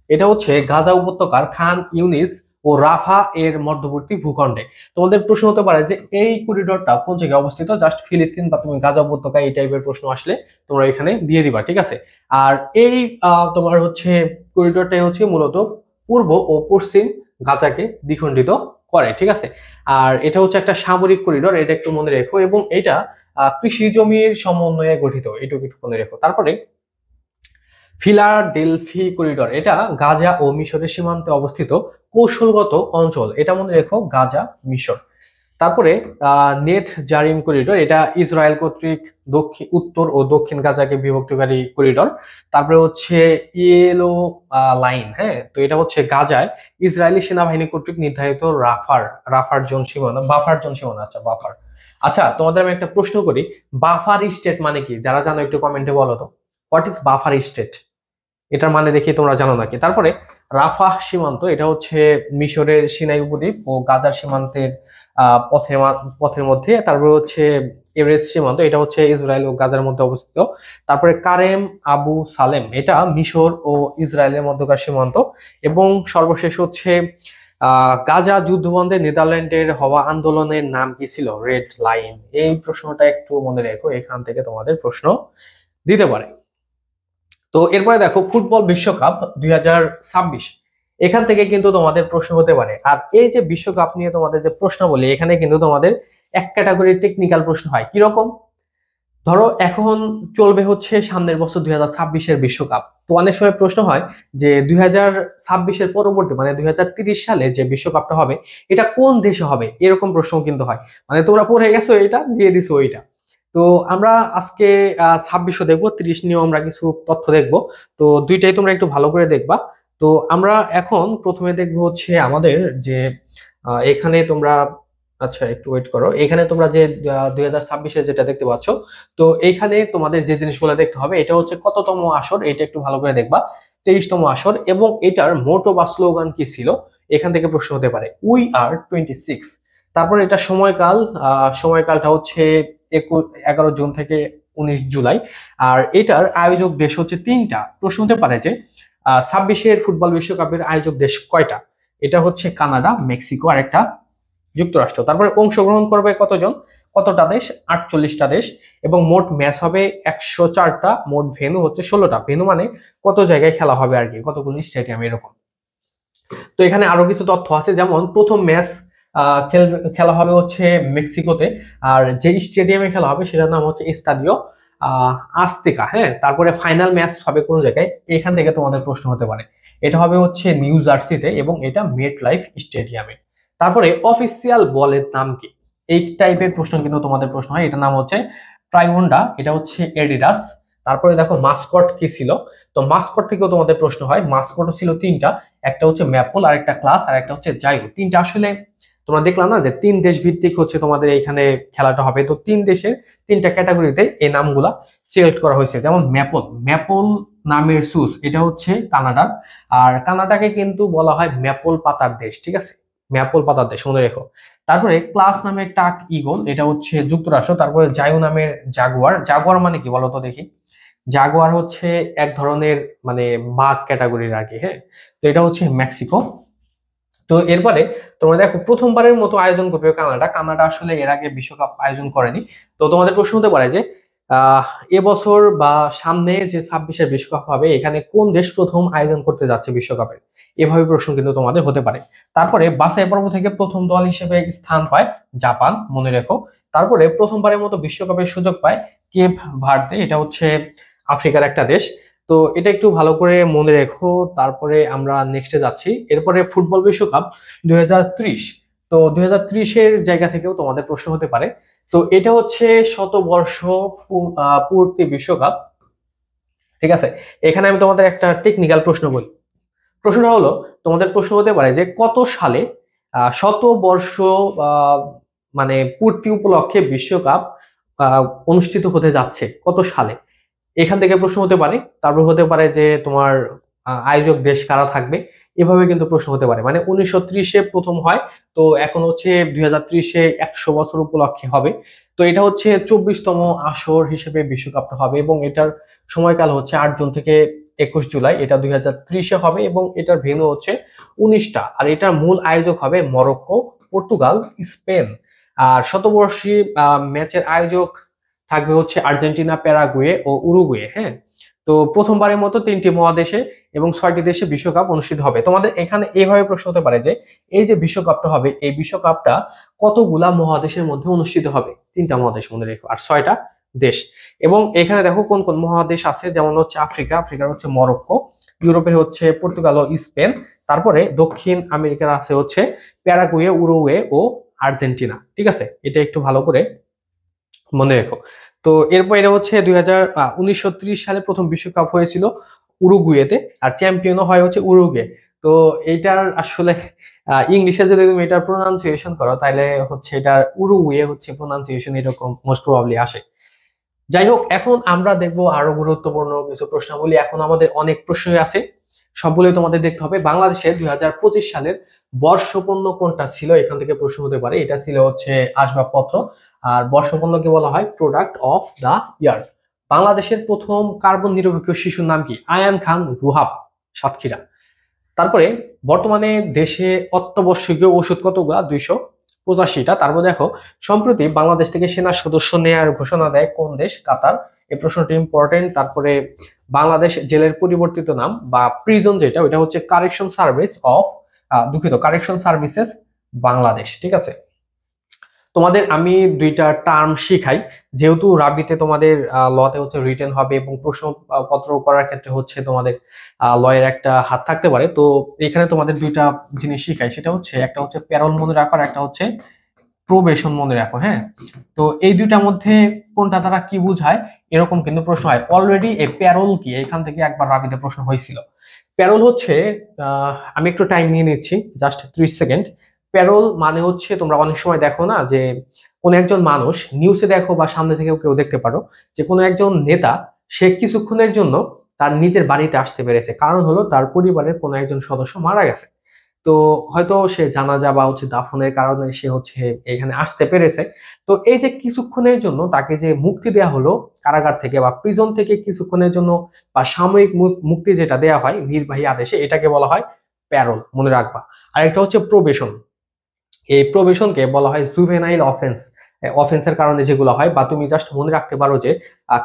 এটা হচ্ছে গাজা উপত্যকার খান ইউনিস ও রাফা এর মধ্যবর্তী ভূখণ্ডে। তোমাদের প্রশ্ন হতে পারে যে এই করিডোরটা কোন জায়গায় অবস্থিত, জাস্ট ফিলিস্তিন বা তুমি গাজা উপত্যকা, এই টাইপের প্রশ্ন আসলে তোমরা এখানে দিয়ে দিবা, ঠিক আছে। আর এই তোমার হচ্ছে করিডোরটাই হচ্ছে মূলত পূর্ব ও পশ্চিম গাজাকে দ্বিখণ্ডিত করে, ঠিক আছে। আর এটা হচ্ছে একটা সামরিক করিডোর, এটা একটু মনে রেখো। এবং এটা কৃষি জমির সমন্বয়ে গঠিত, এটুকু একটু মনে রেখো। তারপরে ফিলাডেলফি করিডোর, এটা গাজা ও মিশরের সীমান্তে অবস্থিত কৌশলগত অঞ্চল, এটা মনে রেখো, গাজা মিশর। তারপরে নেথ জারিম করিডোর, এটা ইসরায়েল কর্তৃক উত্তর ও দক্ষিণ গাজাকে বিভক্তকারী করিডোর। তারপরে হচ্ছে ইয়েলো লাইন, হ্যাঁ, তো এটা হচ্ছে গাজায় ইসরায়েলি সেনাবাহিনী কর্তৃক নির্ধারিত রাফার জোন সীমানা, বাফার জোন সীমানা। আচ্ছা, বাফার। আচ্ছা, তোমাদের আমি একটা প্রশ্ন করি, বাফার স্টেট মানে কি? যারা জানো একটু কমেন্টে বলো তো, হোয়াট ইজ বাফার স্টেট? এটার মানে দেখি তোমরা জানো নাকি। তারপরে রাফাহ সীমান্ত, এটা হচ্ছে মিশরের সিনাই উপদ্বীপ ও গাজার সীমান্তের পথের মধ্যে। তারপরে হচ্ছে এভারেস্ট সীমান্ত, এটা হচ্ছে ইসরায়েল ও গাজার মধ্যে অবস্থিত। তারপরে কারেম আবু সালেম, এটা মিশর ও ইসরায়েলের মধ্যকার সীমান্ত। এবং সর্বশেষ হচ্ছে গাজা যুদ্ধবন্ধে নেদারল্যান্ডের হওয়া আন্দোলনের নাম কি ছিল? Red line. এই প্রশ্নটা একটু মনে রেখো, এখান থেকে তোমাদের প্রশ্ন দিতে পারে। তো এরপরে দেখো ফুটবল বিশ্বকাপ 2026, এখান থেকে কিন্তু তোমাদের প্রশ্ন হতে পারে। আর এই যে বিশ্বকাপ নিয়ে তোমাদের যে প্রশ্নাবলী, এখানে কিন্তু তোমাদের এক ক্যাটাগরির টেকনিক্যাল প্রশ্ন হয়। কিরকম? ধরো এখন চলবে হচ্ছে সামনের বছর 2026-এর বিশ্বকাপ। তো অনেক সময় প্রশ্ন হয় যে 2026-এর পরবর্তী, মানে 2030 সালে যে বিশ্বকাপটা হবে, এটা কোন দেশে হবে, এরকম প্রশ্ন কিন্তু হয়। মানে তোমরা পড়ে গেছো এটা, দিয়ে দিছো ওইটা। তো আমরা আজকে 26ও দেখবো, 30 নিয়েও আমরা কিছু তথ্য দেখবো। তো দুইটাই তোমরা একটু ভালো করে দেখবা। তো আমরা এখন প্রথমে দেখবো হচ্ছে আমাদের যে এখানে তোমরা, আচ্ছা একটু ওয়েট করো, এখানে তোমরা যে 2026-এ যেটা দেখতে পাচ্ছ, তো এইখানে তোমাদের যে জিনিসগুলো দেখতে হবে, এটা হচ্ছে কততম আসর, এটা একটু ভালো করে দেখবা। 23তম আসর। এবং এটার মোটো বা স্লোগান কি ছিল, এখান থেকে প্রশ্ন হতে পারে। We are 26। তারপর এটা সময়কাল, সময়কালটা হচ্ছে 11 জুন থেকে 19 জুলাই। আর এটার আয়োজক দেশ হচ্ছে 3টা। প্রশ্ন হতে পারে যে 26-এর ফুটবল বিশ্বকাপের আয়োজক দেশ কয়টা? এটা হচ্ছে কানাডা, মেক্সিকো আর একটা যুক্তরাষ্ট্র। তারপরে অংশগ্রহণ করবে কতজন? কতটা দেশ? 48টা দেশ। এবং মোট ম্যাচ হবে 104টা, মোট ভেন্যু হচ্ছে 16টা। ভেন্যু মানে কত জায়গায় খেলা হবে আর কি, কতগুলো স্টেডিয়াম এরকম। তো এখানে আরো কিছু তথ্য আছে, যেমন প্রথম ম্যাচ খেলা হবে হচ্ছে মেক্সিকোতে, আর যে স্টেডিয়ামে খেলা হবে সেটার নাম হচ্ছে স্তাদিও আস্তেকা। হ্যাঁ, তারপরে ফাইনাল ম্যাচ হবে কোন জায়গায়, এখান থেকে তোমাদের প্রশ্ন হতে পারে। এটা হবে হচ্ছে নিউ জার্সিতে এবং এটা মেট লাইফ স্টেডিয়ামে। তারপরে অফিসিয়াল বলের নাম কি, এই টাইপের প্রশ্ন কিন্তু তোমাদের প্রশ্ন হয়। এটার নাম হচ্ছে ট্রাইওন্ডা, এটা হচ্ছে এডিডাস। তারপরে দেখো মাস্কট কি ছিল, তো মাস্কট থেকেও তোমাদের প্রশ্ন হয়। মাস্কটও ছিল তিনটা, একটা হচ্ছে ম্যাপল, আর একটা ক্লাস, আর একটা হচ্ছে জাইও। তিনটা আসলে তোমরা দেখলাম না যে 3 দেশ ভিত্তিক হচ্ছে তোমাদের এইখানে খেলাটা হবে, তো 3 দেশের 3টা ক্যাটাগরিতে এই নামগুলা সিলেক্ট করা হয়েছে। যেমন ম্যাপল, ম্যাপল নামের সুস, এটা হচ্ছে কানাডার, আর কানাডাকে কিন্তু বলা হয় ম্যাপল পাতার দেশ, ঠিক আছে, ম্যাপল পাতার দেশ মনে রেখো। তারপরে ক্লাস নামের টাক ইগল, এটা হচ্ছে যুক্তরাষ্ট্র। তারপরে জায়ু নামের জাগুয়ার, জাগুয়ার মানে কি বলতো দেখি, জাগুয়ার হচ্ছে এক ধরনের মানে বাঘ ক্যাটাগরির আর কি। হ্যাঁ, তো এটা হচ্ছে মেক্সিকো। তো এরপরে তোমরা দেখো প্রথমবারের মতো আয়োজন করবে কানাডা। কানাডা আসলে এর আগে বিশ্বকাপ আয়োজন করেনি। তো তোমাদের প্রশ্ন হতে পারে যে আহ এবছর বা সামনে যে 26-এর বিশ্বকাপ হবে, এখানে কোন দেশ প্রথম আয়োজন করতে যাচ্ছে বিশ্বকাপের, এভাবে প্রশ্ন কিন্তু তোমাদের হতে পারে। তারপরে বাছাই পর্ব থেকে প্রথম দল হিসেবে স্থান পায় জাপান, মনে রেখো। তারপরে প্রথমবারের মতো বিশ্বকাপের সুযোগ পায় কেপ ভার্দে, এটা হচ্ছে আফ্রিকার একটা দেশ। তো এটা একটু ভালো করে মনে রেখো। তারপরে আমরা নেক্সটে যাচ্ছি। এরপরে ফুটবল বিশ্বকাপ 2030। তো 2030-এর জায়গা থেকেও তোমাদের প্রশ্ন হতে পারে। তো এটা হচ্ছে শতবর্ষ পূর্তি বিশ্বকাপ, ঠিক আছে। এখানে আমি তোমাদের একটা টেকনিক্যাল প্রশ্ন বলি। প্রশ্নটা হলো, তোমাদের প্রশ্ন হতে পারে যে কত সালে শতবর্ষ মানে পূর্তি উপলক্ষে বিশ্বকাপ অনুষ্ঠিত হতে যাচ্ছে, কত সালে, এখান থেকে প্রশ্ন হতে পারে। তারপর হতে পারে যে তোমার আয়োজক দেশ কারা থাকবে, এভাবে কিন্তু প্রশ্ন হতে পারে। মানে 1930-এ প্রথম হয়, তো এখন হচ্ছে 2030-এ 100 বছর উপলক্ষে হবে। তো এটা হচ্ছে 24তম আসর হিসেবে বিশ্বকাপটা হবে এবং এটার সময়কাল হচ্ছে 8 জুন থেকে 21 জুলাই। এটা 2030-এ হবে এবং এটার ভেন্যু হচ্ছে 19টা। আর এটার মূল আয়োজক হবে মরক্কো, পর্তুগাল, স্পেন। আর শতবর্ষী ম্যাচের আয়োজক থাকবে হচ্ছে আর্জেন্টিনা, প্যারাগুয়ে ও উরুগুয়ে। হ্যাঁ, তো প্রথমবারের মতো 3টি মহাদেশে এবং 6টি দেশে বিশ্বকাপ অনুষ্ঠিত হবে। তোমাদের এখানে এইভাবে প্রশ্ন হতে পারে যে এই যে বিশ্বকাপটা হবে, এই বিশ্বকাপটা কতগুলা মহাদেশের মধ্যে অনুষ্ঠিত হবে, 3টা মহাদেশ মনে রেখো, আর 6টা দেশ। এবং এখানে দেখো কোন কোন মহাদেশ আছে, যেমন হচ্ছে আফ্রিকার হচ্ছে মরক্কো, ইউরোপের হচ্ছে পর্তুগাল ও স্পেন। তারপরে দক্ষিণ আমেরিকার আছে হচ্ছে প্যারাগুয়ে, উরুগুয়ে ও আর্জেন্টিনা। ঠিক আছে, এটা একটু ভালো করে মনে রেখো। তো এরপর এটা হচ্ছে 1930 সালে প্রথম বিশ্বকাপ হয়েছিল উরুগুয়েতে, আর চ্যাম্পিয়নও হয় হচ্ছে উরুগুয়ে। তো এইটার আসলে ইংলিশে যদি তুমি এটার প্রোনাউন্সিয়েশন করো তাহলে হচ্ছে এটার উরুগুয়ে হচ্ছে প্রোনাউন্সিয়েশন এরকম মোস্ট প্রবাবলি আসে। যাই হোক, এখন আমরা দেখবো আরো গুরুত্বপূর্ণ কিছু প্রশ্নাবলী। এখন আমাদের অনেক প্রশ্নই আছে, সবগুলোই তোমাদের দেখতে হবে। বাংলাদেশে 2025 সালের বর্ষপণ্য কোনটা ছিল, এখান থেকে প্রশ্ন হতে পারে। এটা ছিল হচ্ছে আসবাবপত্র। আর বর্ষপণ্যকে বলা হয় প্রোডাক্ট অফ দা ইয়ার। বাংলাদেশের প্রথম কার্বন নিরপেক্ষ শিশুর নাম কি? আয়ান খান রুহাব, সাতক্ষীরা। তারপরে বর্তমানে দেশে অত্যাবশ্যকীয় ওষুধ কতগুলা? 285টা। তারপর দেখো, সম্প্রতি বাংলাদেশ থেকে সেনা সদস্য নেয়ার ঘোষণা দেয় কোন দেশ? কাতার। এই প্রশ্নটি ইম্পর্টেন্ট। তারপরে বাংলাদেশ জেলের পরিবর্তিত নাম বা প্রিজন যেটা, ওইটা হচ্ছে correction service of correction services Bangladesh. ঠিক আছে, তোমাদের আমি দুইটা টার্ম শিখাই, যেহেতু রাবিতে তোমাদের লতে হচ্ছে রিটেন হবে এবং প্রশ্নপত্র করার ক্ষেত্রে হচ্ছে তোমাদের লয়ের একটা হাত থাকতে পারে। তো এখানে তোমাদের দুইটা জিনিস শিখাই, সেটা হচ্ছে একটা হচ্ছে প্যারোল মনে রাখো আর একটা হচ্ছে প্রবেশন মনে রাখো। হ্যাঁ, তো এই দুইটার মধ্যে কোনটা দ্বারা কি বোঝায় এরকম কিন্তু প্রশ্ন হয়। অলরেডি এই প্যারোল কি, এখান থেকে একবার রাবিতে প্রশ্ন হয়েছিল। প্যারোল হচ্ছে আমি একটু টাইম নিয়ে নিচ্ছি, জাস্ট 30 সেকেন্ড। প্যারোল মানে হচ্ছে, তোমরা অনেক সময় দেখো না যে কোন একজন মানুষ, নিউজে দেখো বা সামনে থেকেও কেউ দেখতে পারো, যে কোনো একজন নেতা সে কিছুক্ষণের জন্য তার নিজের বাড়িতে আসতে পেরেছে, কারণ হলো তার পরিবারের কোনো একজন সদস্য মারা গেছে। তো হয়তো সে জানাজা বা হচ্ছে দাফনের কারণে সে হচ্ছে এখানে আসতে পেরেছে। তো এই যে কিছুক্ষণের জন্য তাকে যে মুক্তি দেয়া হলো কারাগার থেকে বা প্রিজন থেকে কিছুক্ষণের জন্য, বা সাময়িক মুক্তি যেটা দেয়া হয় নির্বাহী আদেশে, এটাকে বলা হয় প্যারোল, মনে রাখবা। আর একটা হচ্ছে প্রবেশন। এই প্রবেশনকে বলা হয় জুভেনাইল অফেন্স, অফেন্সের কারণে যেগুলো হয়, বা তুমি জাস্ট মনে রাখতে পারো যে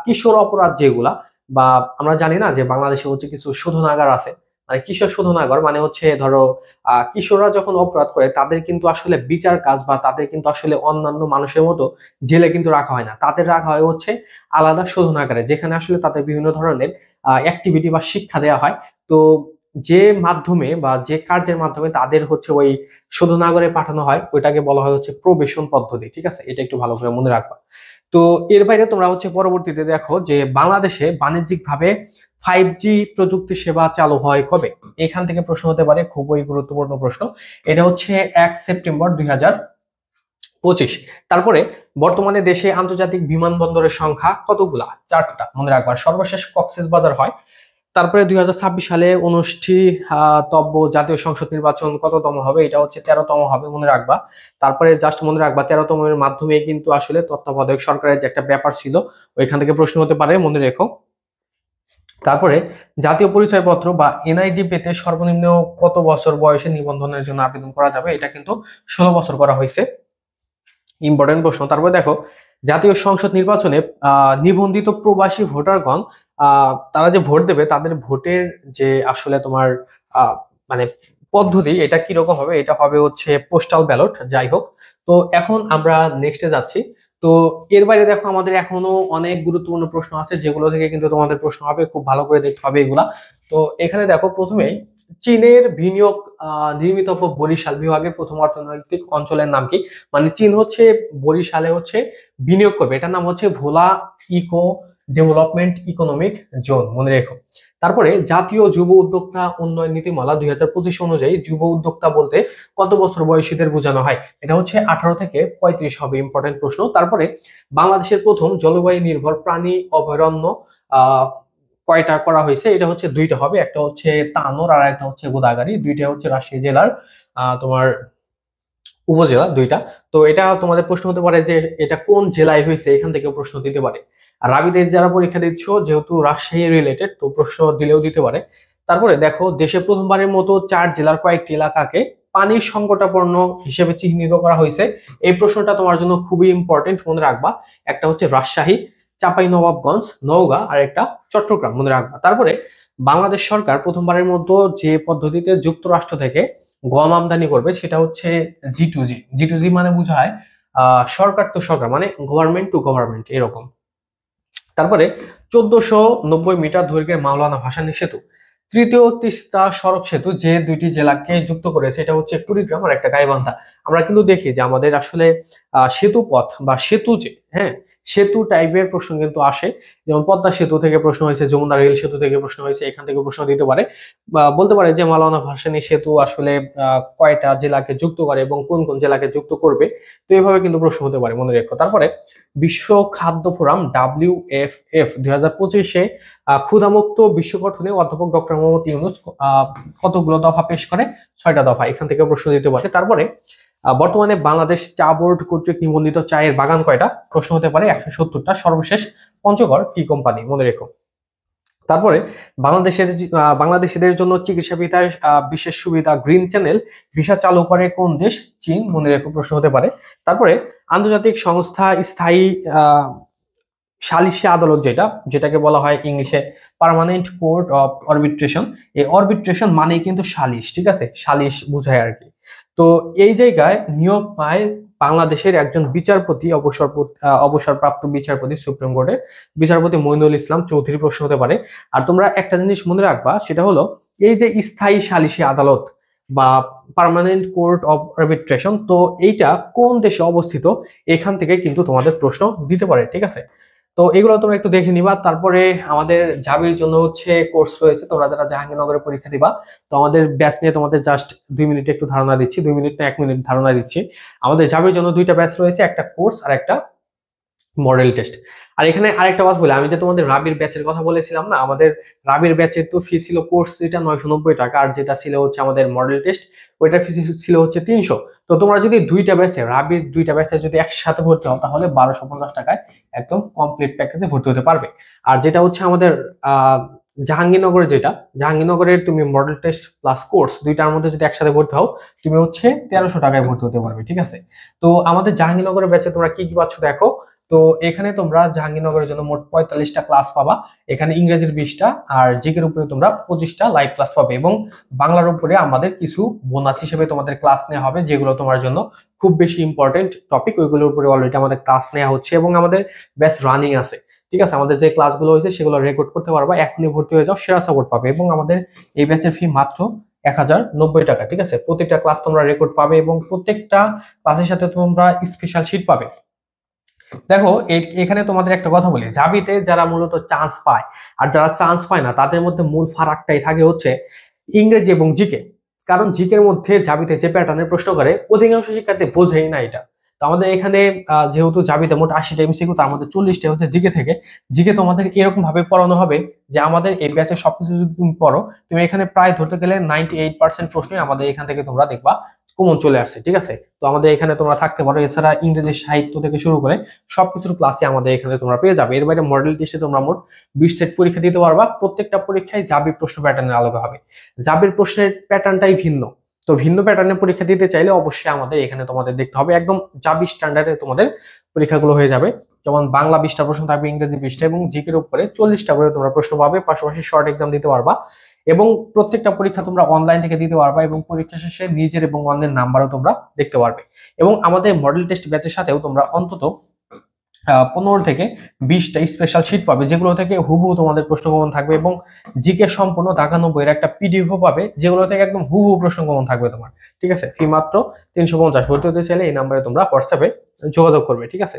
কিশোর অপরাধ যেগুলা, বা আমরা জানি না যে বাংলাদেশে হচ্ছে কিছু শোধনাগার আছে, মানে কিশোর শোধনাগার মানে হচ্ছে ধরো কিশোররা যখন অপরাধ করে তাদের কিন্তু আসলে বিচার কাজ বা তাদের কিন্তু আসলে অন্যান্য মানুষের মতো জেলে কিন্তু রাখা হয় না, তাদের রাখা হয় হচ্ছে আলাদা শোধনাগারে, যেখানে আসলে তাদের বিভিন্ন ধরনের অ্যাক্টিভিটি বা শিক্ষা দেওয়া হয়। তো যে মাধ্যমে বা যে কার্যের মাধ্যমে তাদের হচ্ছে ওই শোধনাগারে পাঠানো হয় ওইটাকে বলা হয় হচ্ছে প্রবেশন পদ্ধতি, ঠিক আছে, এটা একটু ভালো করে মনে রাখবা। তো এর বাইরে তোমরা হচ্ছে পরবর্তীতে দেখো যে বাংলাদেশে বাণিজ্যিকভাবে 5G প্রযুক্তি সেবা চালু হয় কবে। এখান থেকে প্রশ্ন হতে পারে, খুবই গুরুত্বপূর্ণ প্রশ্ন। এটা হচ্ছে 1 সেপ্টেম্বর 2025। তারপরে বর্তমানে দেশে আন্তর্জাতিক বিমানবন্দরের সংখ্যা কতগুলা? 4টা, মনে রাখবা। সর্বশেষ কক্সবাজার হয়। তারপরে 2026 সালে অনুষ্ঠিতব্য জাতীয় সংসদ নির্বাচন কততম হবে? এটা হচ্ছে 13তম হবে, মনে রাখবা। তারপরে জাস্ট মনে রাখবা 13তমের মাধ্যমে কিন্তু আসলে তত্ত্বাবধায়ক সরকারের যে একটা ব্যাপার ছিল ওইখান থেকে প্রশ্ন হতে পারে, মনে রেখো। তারপরে জাতীয় পরিচয়পত্র বা এনআইডি পেতে সর্বনিম্ন কত বছর বয়সে নিবন্ধনের জন্য আবেদন করা যাবে? এটা কিন্তু 16 বছর করা হয়েছে। ইম্পর্টেন্ট প্রশ্ন। তারপরে দেখো জাতীয় সংসদ নির্বাচনে নিবন্ধিত প্রবাসী ভোটারগণ তারা যে ভোট দেবে তাদের ভোটের যে আসলে তোমার মানে পদ্ধতি এটা কিরকম হবে? এটা হবে হচ্ছে পোস্টাল ব্যালট। যাই হোক, তো এখন আমরা নেক্সটে যাচ্ছি। তো এর বাইরে দেখো আমাদের এখনো অনেক গুরুত্বপূর্ণ প্রশ্ন আছে যেগুলো থেকে কিন্তু তোমাদের প্রশ্ন হবে, খুব ভালো করে দেখতে হবে এগুলা। তো এখানে দেখো প্রথমেই চীনের বিনিয়োগ নির্মিতব্য বরিশাল বিভাগের প্রথম অর্থনৈতিক অঞ্চলের নাম কি? মানে চীন হচ্ছে বরিশালে হচ্ছে বিনিয়োগ করবে, এটার নাম হচ্ছে ভোলা ইকো ডেভেলপমেন্ট ইকোনমিক জোন, মনে রেখো। তারপরে জাতীয় যুব উদ্যোক্তা উন্নয়ন নীতিমালা 2025 অনুযায়ী যুব উদ্যোক্তা বলতে কত বছর বয়সীদের বোঝানো হয়? এটা হচ্ছে 18 থেকে 35 হবে, ইম্পর্টেন্ট প্রশ্ন। তারপরে বাংলাদেশের প্রথম জলবায়ু নির্ভর প্রাণী অভয়ারণ্য আহ কয়টা করা হয়েছে? এটা হচ্ছে 2টা হবে, একটা হচ্ছে তানোর আর একটা হচ্ছে গোদাগাড়ি, 2টা হচ্ছে রাজশাহী জেলার তোমার উপজেলা 2টা। তো এটা তোমাদের প্রশ্ন হতে পারে যে এটা কোন জেলায় হয়েছে, এখান থেকে প্রশ্ন দিতে পারে। আর রাবিদের যারা পরীক্ষা দিচ্ছ যেহেতু রাজশাহী রিলেটেড, তো প্রশ্ন দিলেও দিতে পারে। তারপরে দেখো দেশে প্রথমবারের মতো 4 জেলার কয়েকটি এলাকাকে পানির সংকটাপন্ন হিসেবে চিহ্নিত করা হয়েছে। এই প্রশ্নটা তোমার জন্য খুবই ইম্পর্টেন্ট, মনে রাখবা। একটা হচ্ছে রাজশাহী, চাঁপাইনবাবগঞ্জ, নওগাঁ আর একটা চট্টগ্রাম, মনে রাখবা। তারপরে বাংলাদেশ সরকার প্রথমবারের মতো যে পদ্ধতিতে যুক্তরাষ্ট্র থেকে গম আমদানি করবে সেটা হচ্ছে G2G। G2G মানে বোঝায় সরকার টু সরকার, মানে গভর্নমেন্ট টু গভর্নমেন্ট এরকম। তারপরে 1490 মিটার দৈর্ঘ্যের মাওলানা ভাসানী সেতু, তৃতীয় তিস্তা সড়ক সেতু যে 2টি জেলাকে যুক্ত করেছে এটা হচ্ছে কুড়িগ্রাম আর একটা গাইবান্ধা। আমরা কিন্তু দেখি যে আমাদের আসলে সেতু পথ বা সেতু যে, হ্যাঁ, সেতু টাইপের প্রশ্ন কিন্তু আসে। যেমন পদ্মা সেতু থেকে প্রশ্ন হয়েছে, যমুনা রেল সেতু থেকে প্রশ্ন হয়েছে, এখান থেকে প্রশ্ন দিতে পারে। বা বলতে পারে যে মাওলানা ভাসানী সেতু আসলে কয়টা জেলাকে যুক্ত করে এবং কোন কোন জেলাকে যুক্ত করবে। তো এইভাবে কিন্তু প্রশ্ন হতে পারে, মনে রেখো। তারপরে বিশ্ব খাদ্য ফোরাম WFF 2025-এ ক্ষুধামুক্ত বিশ্ব গঠনে অধ্যাপক ডক্টর মোহাম্মদ ইউনূস কতগুলো দফা পেশ করে? 6টা দফা, এখান থেকে প্রশ্ন দিতে পারে। তারপরে বর্তমানে বাংলাদেশ চা বোর্ড কর্তৃক নিবন্ধিত চায়ের বাগান কয়টা? প্রশ্ন হতে পারে 170টা। সর্বশেষ পঞ্চগড় টি কোম্পানি, মনে রেখো। তারপরে বাংলাদেশিদের জন্য চিকিৎসা ভিসায় বিশেষ সুবিধা গ্রিন চ্যানেল ভিসা চালু করে কোন দেশ? চীন, মনে রেখো, প্রশ্ন হতে পারে। তারপরে আন্তর্জাতিক সংস্থা স্থায়ী সালিসি আদালত যেটাকে বলা হয় ইংলিশে পার্মানেন্ট কোর্ট অফ অরবিট্রেশন। এই অরবিট্রেশন মানেই কিন্তু সালিশ, ঠিক আছে, সালিশ বোঝায় আর কি। তো এই জায়গায় নিয়োগ পায় বাংলাদেশের একজন বিচারপতি, অবসরপ্রাপ্ত বিচারপতি, সুপ্রিম কোর্টের বিচারপতি মইনুল ইসলাম চৌধুরী। প্রশ্ন হতে পারে। আর তোমরা একটা জিনিস মনে রাখবা, সেটা হলো এই যে স্থায়ী সালিসি আদালত বা পার্মানেন্ট কোর্ট অফ আরবিট্রেশন, তো এইটা কোন দেশে অবস্থিত? এখান থেকে কিন্তু তোমাদের প্রশ্ন দিতে পারে, ঠিক আছে। তো এগুলো তোমরা একটু দেখে নিবা। তারপরে আমাদের জাবির জন্য হচ্ছে কোর্স রয়েছে, তোমরা যারা জাহাঙ্গীরনগরে পরীক্ষা দিবা, তো আমাদের ব্যাচ নিয়ে তোমাদের জাস্ট 2 মিনিটে একটু ধারণা দিচ্ছি, 2 মিনিট না 1 মিনিট ধারণা দিচ্ছি। আমাদের জাবির জন্য 2টা ব্যাচ রয়েছে, একটা কোর্স আর একটা মডেল টেস্ট। আর এখানে আরেকটা কথা বলি, আমি যে তোমাদের রাবির ব্যাচের কথা বলেছিলাম না, আমাদের রাবির ব্যাচের তো ফি ছিল কোর্স যেটা 990 টাকা, আর যেটা ছিল হচ্ছে আমাদের মডেল টেস্ট ওইটার ফি ছিল হচ্ছে 300। তো তোমরা যদি 2টা ব্যাচে রাবির 2টা ব্যাচে যদি একসাথে ভর্তি হও তাহলে 1250 টাকায় একদম কমপ্লিট প্যাকেজে ভর্তি হতে পারবে। আর যেটা হচ্ছে আমাদের জাহাঙ্গীরনগরের যেটা, জাহাঙ্গীরনগরের তুমি মডেল টেস্ট প্লাস কোর্স দুইটার মধ্যে যদি একসাথে ভর্তি হও, তুমি হচ্ছে 1300 টাকায় ভর্তি হতে পারবে। ঠিক আছে, তো আমাদের জাহাঙ্গীরনগরের ব্যাচে তোমরা কি কি পাচ্ছ দেখো। তো এখানে তোমরা জাহাঙ্গীরনগরের জন্য মোট 45টা ক্লাস পাবা। এখানে ইংরেজির 20টা, আর জিকের উপরে তোমরা 25টা লাইভ ক্লাস পাবে, এবং বাংলার উপরে আমাদের কিছু বোনাস হিসেবে তোমাদের ক্লাস নেওয়া হবে, যেগুলো তোমার জন্য খুব বেশি ইম্পর্টেন্ট টপিক, ওইগুলোর উপরে অলরেডি আমাদের ক্লাস নেওয়া হচ্ছে এবং আমাদের ব্যাচ রানিং আছে। ঠিক আছে, আমাদের যে ক্লাসগুলো হয়েছে সেগুলো রেকর্ড করতে পারবা, এখনই ভর্তি হয়ে যাও, সেরা সাপোর্ট পাবে। এবং আমাদের এই ব্যাচের ফি মাত্র 1090 টাকা। ঠিক আছে, প্রত্যেকটা ক্লাস তোমরা রেকর্ড পাবে এবং প্রত্যেকটা ক্লাসের সাথে তোমরা স্পেশাল শিট পাবে। দেখো এখানে তোমাদের একটা কথা বলি, জাবিতে যারা মূলত চান্স পায় আর যারা চান্স পায় না, তাদের মধ্যে মূল ফারাকটাই থাকে হচ্ছে ইংরেজি এবং জিকে। কারণ জিকের মধ্যে জাবিতে যে প্যাটার্নের প্রশ্ন করে অধিকাংশ শিক্ষার্থী বোঝেই না এটা। তো আমাদের এখানে যেহেতু জাবিতে মোট 80টা এমসিকিউ, তার মধ্যে 40টা হচ্ছে জিকে থেকে। জিকে তোমাদের এরকম ভাবে পড়ানো হবে যে আমাদের এই ব্যাচের সবকিছু যদি তুমি পড়ো, তুমি এখানে প্রায় ধরতে গেলে 98% প্রশ্নই আমাদের এখান থেকে তোমরা দেখবা কমন চলে আসছে। ঠিক আছে, তো আমাদের এখানে তোমরা থাকতে পারো। এছাড়া ইংরেজি সাহিত্য থেকে শুরু করে সবকিছুর ক্লাসে আমাদের এখানে তোমরা পেয়ে যাবে। এর বাইরে মডেল টেস্টে তোমরা মোট 20 সেট পরীক্ষা দিতে পারবা। প্রত্যেকটা পরীক্ষায় জাবির প্রশ্ন প্যাটার্নের আলোকে হবে। জাবির প্রশ্নের প্যাটার্নটাই ভিন্ন। তো ভিন্ন প্যাটার্নের পরীক্ষা দিতে চাইলে অবশ্যই আমাদের এখানে তোমাদের দেখতে হবে, একদম জাবি স্ট্যান্ডার্ডে তোমাদের পরীক্ষাগুলো হয়ে যাবে। যেমন বাংলা 20টা প্রশ্ন থাকবে, ইংরেজি 20টা, এবং জিকের উপরে 40টা করে তোমরা প্রশ্ন পাবে। পাশাপাশি শর্ট এক্সাম দিতে পারবা, এবং প্রত্যেকটা পরীক্ষা তোমরা অনলাইন থেকে দিতে পারবা, এবং পরীক্ষা শেষে নিজের এবং অন্যের নাম্বারও তোমরা দেখতে পারবে। এবং আমাদের মডেল টেস্ট ব্যাচের সাথেও তোমরা অন্তত 15 থেকে 20টা স্পেশাল শিট পাবে, যেগুলো থেকে হুবহু তোমাদের প্রশ্ন কমন থাকবে, এবং জিকে সম্পূর্ণ দাগানো বইয়ের একটা পিডিএফও পাবে, যেগুলো থেকে একদম হুবহু প্রশ্ন কমন থাকবে তোমার। ঠিক আছে, ফি মাত্র 350। ভর্তি হতে চাইলে এই নাম্বারে তোমরা হোয়াটসঅ্যাপে যোগাযোগ করবে। ঠিক আছে,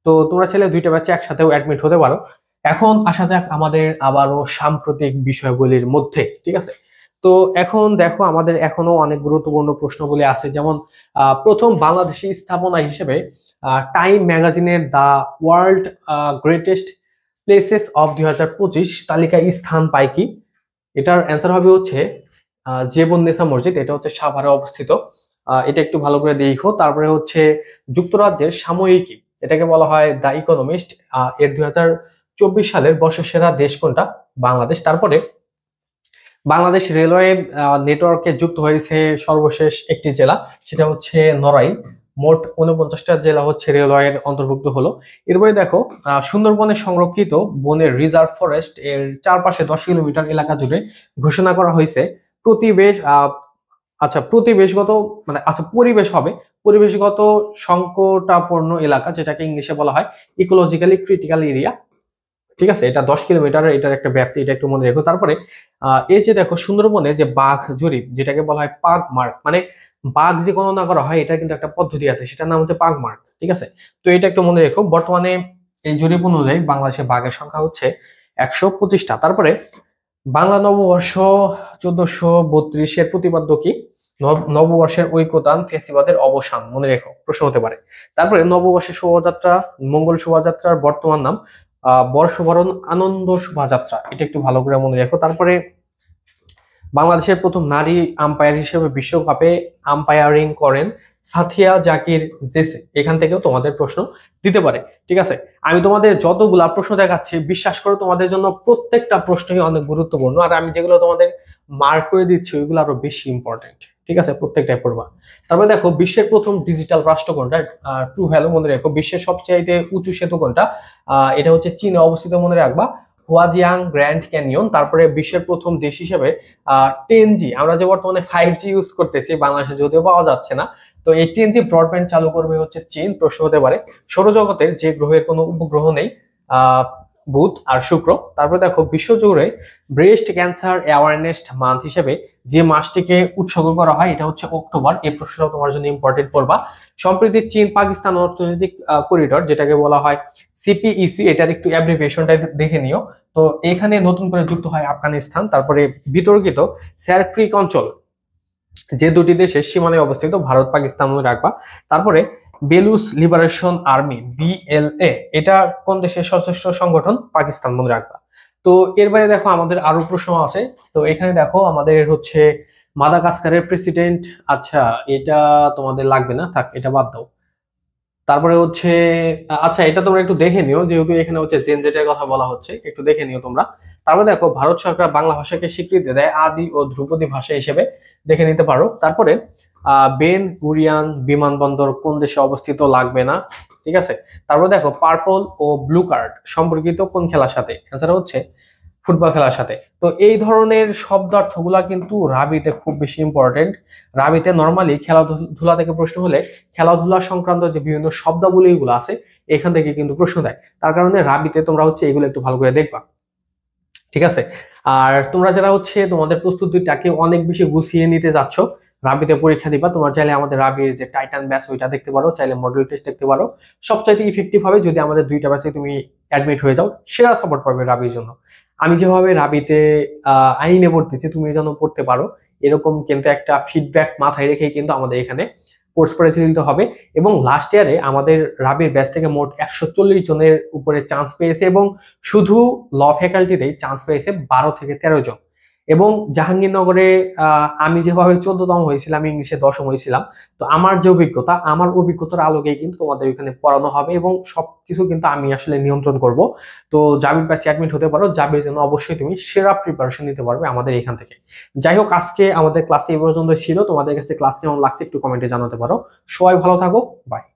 তো তোমরা চাইলে দুইটা ব্যাচে একসাথেও অ্যাডমিট হতে পারো। এখন আসা যাক আমাদের আবারও সাম্প্রতিক বিষয়গুলির মধ্যে। ঠিক আছে, তো এখন দেখো আমাদের এখনো অনেক গুরুত্বপূর্ণ প্রশ্নগুলি আছে, যেমন প্রথম বাংলাদেশি স্থাপনা হিসেবে টাইম ম্যাগাজিনের the world greatest places of 2025 তালিকায় স্থান পায় কি? এটার অ্যান্সার হবে হচ্ছে জেবুন্নেসা মসজিদ। এটা হচ্ছে সাভারে অবস্থিত। এটা একটু ভালো করে দেখো। তারপরে হচ্ছে যুক্তরাজ্যের সাময়িকী, এটাকে বলা হয় দ্য ইকোনমিস্ট। এর 2024 সালের বর্ষসেরা দেশ কোনটা? বাংলাদেশ। তারপরে বাংলাদেশ রেলওয়ে নেটওয়ার্কে যুক্ত হয়েছে সর্বশেষ একটি জেলা, সেটা হচ্ছে নড়াইল। মোট 49টা জেলা হচ্ছে রেলওয়ের অন্তর্ভুক্ত হলো। এরপরে দেখো সুন্দরবনের সংরক্ষিত বনের রিজার্ভ ফরেস্ট এর চারপাশে 10 কিলোমিটার এলাকা জুড়ে ঘোষণা করা হয়েছে প্রতিবেশ প্রতিবেশগত পরিবেশ হবে পরিবেশগত সংকটাপন্ন এলাকা, যেটাকে ইংলিশে বলা হয় ইকোলজিক্যালি ক্রিটিক্যাল এরিয়া। ঠিক আছে, এটা 10 কিলোমিটার, এটার একটা ব্যাপ্তি, এটা একটু মনে রেখো। তারপরে এই যে দেখো সুন্দরবনে যে বাঘ জরিপ, যেটাকে বলা হয় পাগ মার্ক, মানে বাঘ যে গণনা করা হয়, এটা কিন্তু একটা পদ্ধতি আছে, সেটার নাম হচ্ছে পাগ মার্ক। ঠিক আছে, তো এটা একটু মনে রেখো। বর্তমানে এই জরিপ অনুযায়ী বাংলাদেশে বাঘের সংখ্যা হচ্ছে 125টা। তারপরে বাংলা নববর্ষ 1432 এর প্রতিপাদ্য কি? নববর্ষের ঐকতান ফেসিবাদের অবসান। মনে রেখো, প্রশ্ন হতে পারে। তারপরে নববর্ষের শোভাযাত্রা, মঙ্গল শোভাযাত্রার বর্তমান নাম বর্ষবরণ আনন্দ শোভাযাত্রা। এটা একটু ভালো করে মনে রেখো। তারপরে বাংলাদেশের প্রথম নারী আম্পায়ার হিসেবে বিশ্বকাপে আম্পায়ারিং করেন সাথিয়া জাকির জেসে। এখান থেকেও তোমাদের প্রশ্ন দিতে পারে। ঠিক আছে, আমি তোমাদের যতগুলা প্রশ্ন দেখাচ্ছি, বিশ্বাস করো তোমাদের জন্য প্রত্যেকটা প্রশ্নই অনেক গুরুত্বপূর্ণ, আর আমি যেগুলো তোমাদের মার্ক করে দিচ্ছি ওইগুলো আরো বেশি ইম্পর্টেন্ট। ঠিক আছে, প্রত্যেকটাই পড়বা। তারপরে দেখো বিশ্বের প্রথম ডিজিটাল রাষ্ট্র কোনটা? True value. মনে রাখো বিশ্বের সবচেয়ে উঁচু সেতু কোনটা? এটা হচ্ছে চীনে অবস্থিত, মনে রাখবা, হুয়াজিয়াং গ্র্যান্ড ক্যানিয়ন। তারপরে বিশ্বের প্রথম দেশ হিসেবে 10G, আমরা যে বর্তমানে 5G ইউজ করতেছি, বাংলাদেশে যদিও পাওয়া যাচ্ছে না, তো এই 10G ব্রডব্যান্ড চালু করবে হচ্ছে চীন। প্রশ্ন হতে পারে সৌরজগতের যে গ্রহের কোনো উপগ্রহ নেই, বুধ আর শুক্র। তারপরে দেখো বিশ্বজুড়ে ব্রেস্ট ক্যান্সার অ্যাওয়ারনেস মান্থ হিসেবে যে মাসটিকে উৎসর্গ করা হয়, এটা হচ্ছে অক্টোবর। এই প্রশ্নটা তোমার জন্য ইম্পর্টেন্ট পড়বা। সম্প্রতি চীন পাকিস্তান অর্থনৈতিক করিডোর, যেটাকে বলা হয় সিপিইসি, এটার একটু অ্যাব্রিভিয়েশনটা দেখে নিও। তো এখানে নতুন করে যুক্ত হয় আফগানিস্তান। তারপরে বিতর্কিত স্যার ক্রিক অঞ্চল যে দুটি দেশের সীমানায় অবস্থিত, ভারত পাকিস্তান মনে রাখবা। তারপরে বেলুস লিবারেশন আর্মি BLA, এটা কোন দেশের সশস্ত্র সংগঠন? পাকিস্তান মনে রাখবা। তো এর বাইরে দেখো আমাদের আরো প্রশ্ন আছে। তো এখানে দেখো আমাদের হচ্ছে মাদাগাস্কারের প্রেসিডেন্ট। আচ্ছা, এটা তোমাদের লাগবে না, থাক, এটা বাদ দাও। তারপরে হচ্ছে আচ্ছা, এটা তোমরা একটু দেখে নিও, যেহেতু এখানে হচ্ছে জেনজেটের কথা বলা হচ্ছে, একটু দেখে নিও তোমরা। তারপরে দেখো ভারত সরকার বাংলা ভাষাকে স্বীকৃতি দেয় আদি ও ধ্রুপদী ভাষা হিসেবে, দেখে নিতে পারো। তারপরে বেন গুরিয়ান বিমানবন্দর কোন দেশে অবস্থিত, লাগবে না, ঠিক আছে। তারপর দেখো পার্পল ও ব্লু কার্ড সম্পর্কিত কোন খেলার সাথে, অ্যান্সার হচ্ছে ফুটবল খেলার সাথে। তো এই ধরনের শব্দার্থগুলা কিন্তু রাবিতে খুব বেশি ইম্পর্টেন্ট। রাবিতে নর্মালি খেলাধুলা থেকে প্রশ্ন হলে খেলাধুলা সংক্রান্ত যে বিভিন্ন শব্দাবলীগুলো আছে এখান থেকে কিন্তু প্রশ্ন দেয়। তার কারণে রাবিতে তোমরা হচ্ছে এগুলো একটু ভালো করে দেখবা, ঠিক আছে। আর তোমরা যারা হচ্ছে তোমাদের প্রস্তুতিটাকে অনেক বেশি গুছিয়ে নিতে যাচ্ছ, রাবিতে পরীক্ষা দিবা, তোমরা চাইলে আমাদের রাবির যে টাইটান ব্যাচ ওইটা দেখতে পারো, চাইলে মডেল টেস্ট দেখতে পারো। সবচাইতে ইফেক্টিভ হবে যদি আমাদের দুইটা ব্যাচে তুমি অ্যাডমিট হয়ে যাও, সেরা সাপোর্ট পাবে রাবির জন্য। আমি যেভাবে রাবিতে আইনে পড়তেছি তুমি যেন পড়তে পারো, এরকম কিন্তু একটা ফিডব্যাক মাথায় রেখেই কিন্তু আমাদের এখানে কোর্স পরিচালিত হবে। এবং লাস্ট ইয়ারে আমাদের রাবির ব্যাচ থেকে মোট 140 জনের উপরে চান্স পেয়েছে, এবং শুধু ল ফ্যাকাল্টিতেই চান্স পেয়েছে 12 থেকে 13 জন। এবং জাহাঙ্গীরনগরে আমি যেভাবে 14তম হয়েছিলাম, ইংলিশে 10ম হয়েছিলাম, তো আমার যে অভিজ্ঞতা, আমার অভিজ্ঞতার আলোকেই কিন্তু তোমাদের এখানে পড়ানো হবে, এবং সবকিছু কিন্তু আমি আসলে নিয়ন্ত্রণ করব। তো জাবির ব্যাচে অ্যাডমিট হতে পারো, জাবির জন্য অবশ্যই তুমি সেরা প্রিপারেশন নিতে পারবে আমাদের এখান থেকে। যাই হোক, আজকে আমাদের ক্লাসে এই পর্যন্ত ছিল। তোমাদের কাছে ক্লাস কেমন লাগছে একটু কমেন্টে জানাতে পারো। সবাই ভালো থাকো, বাই।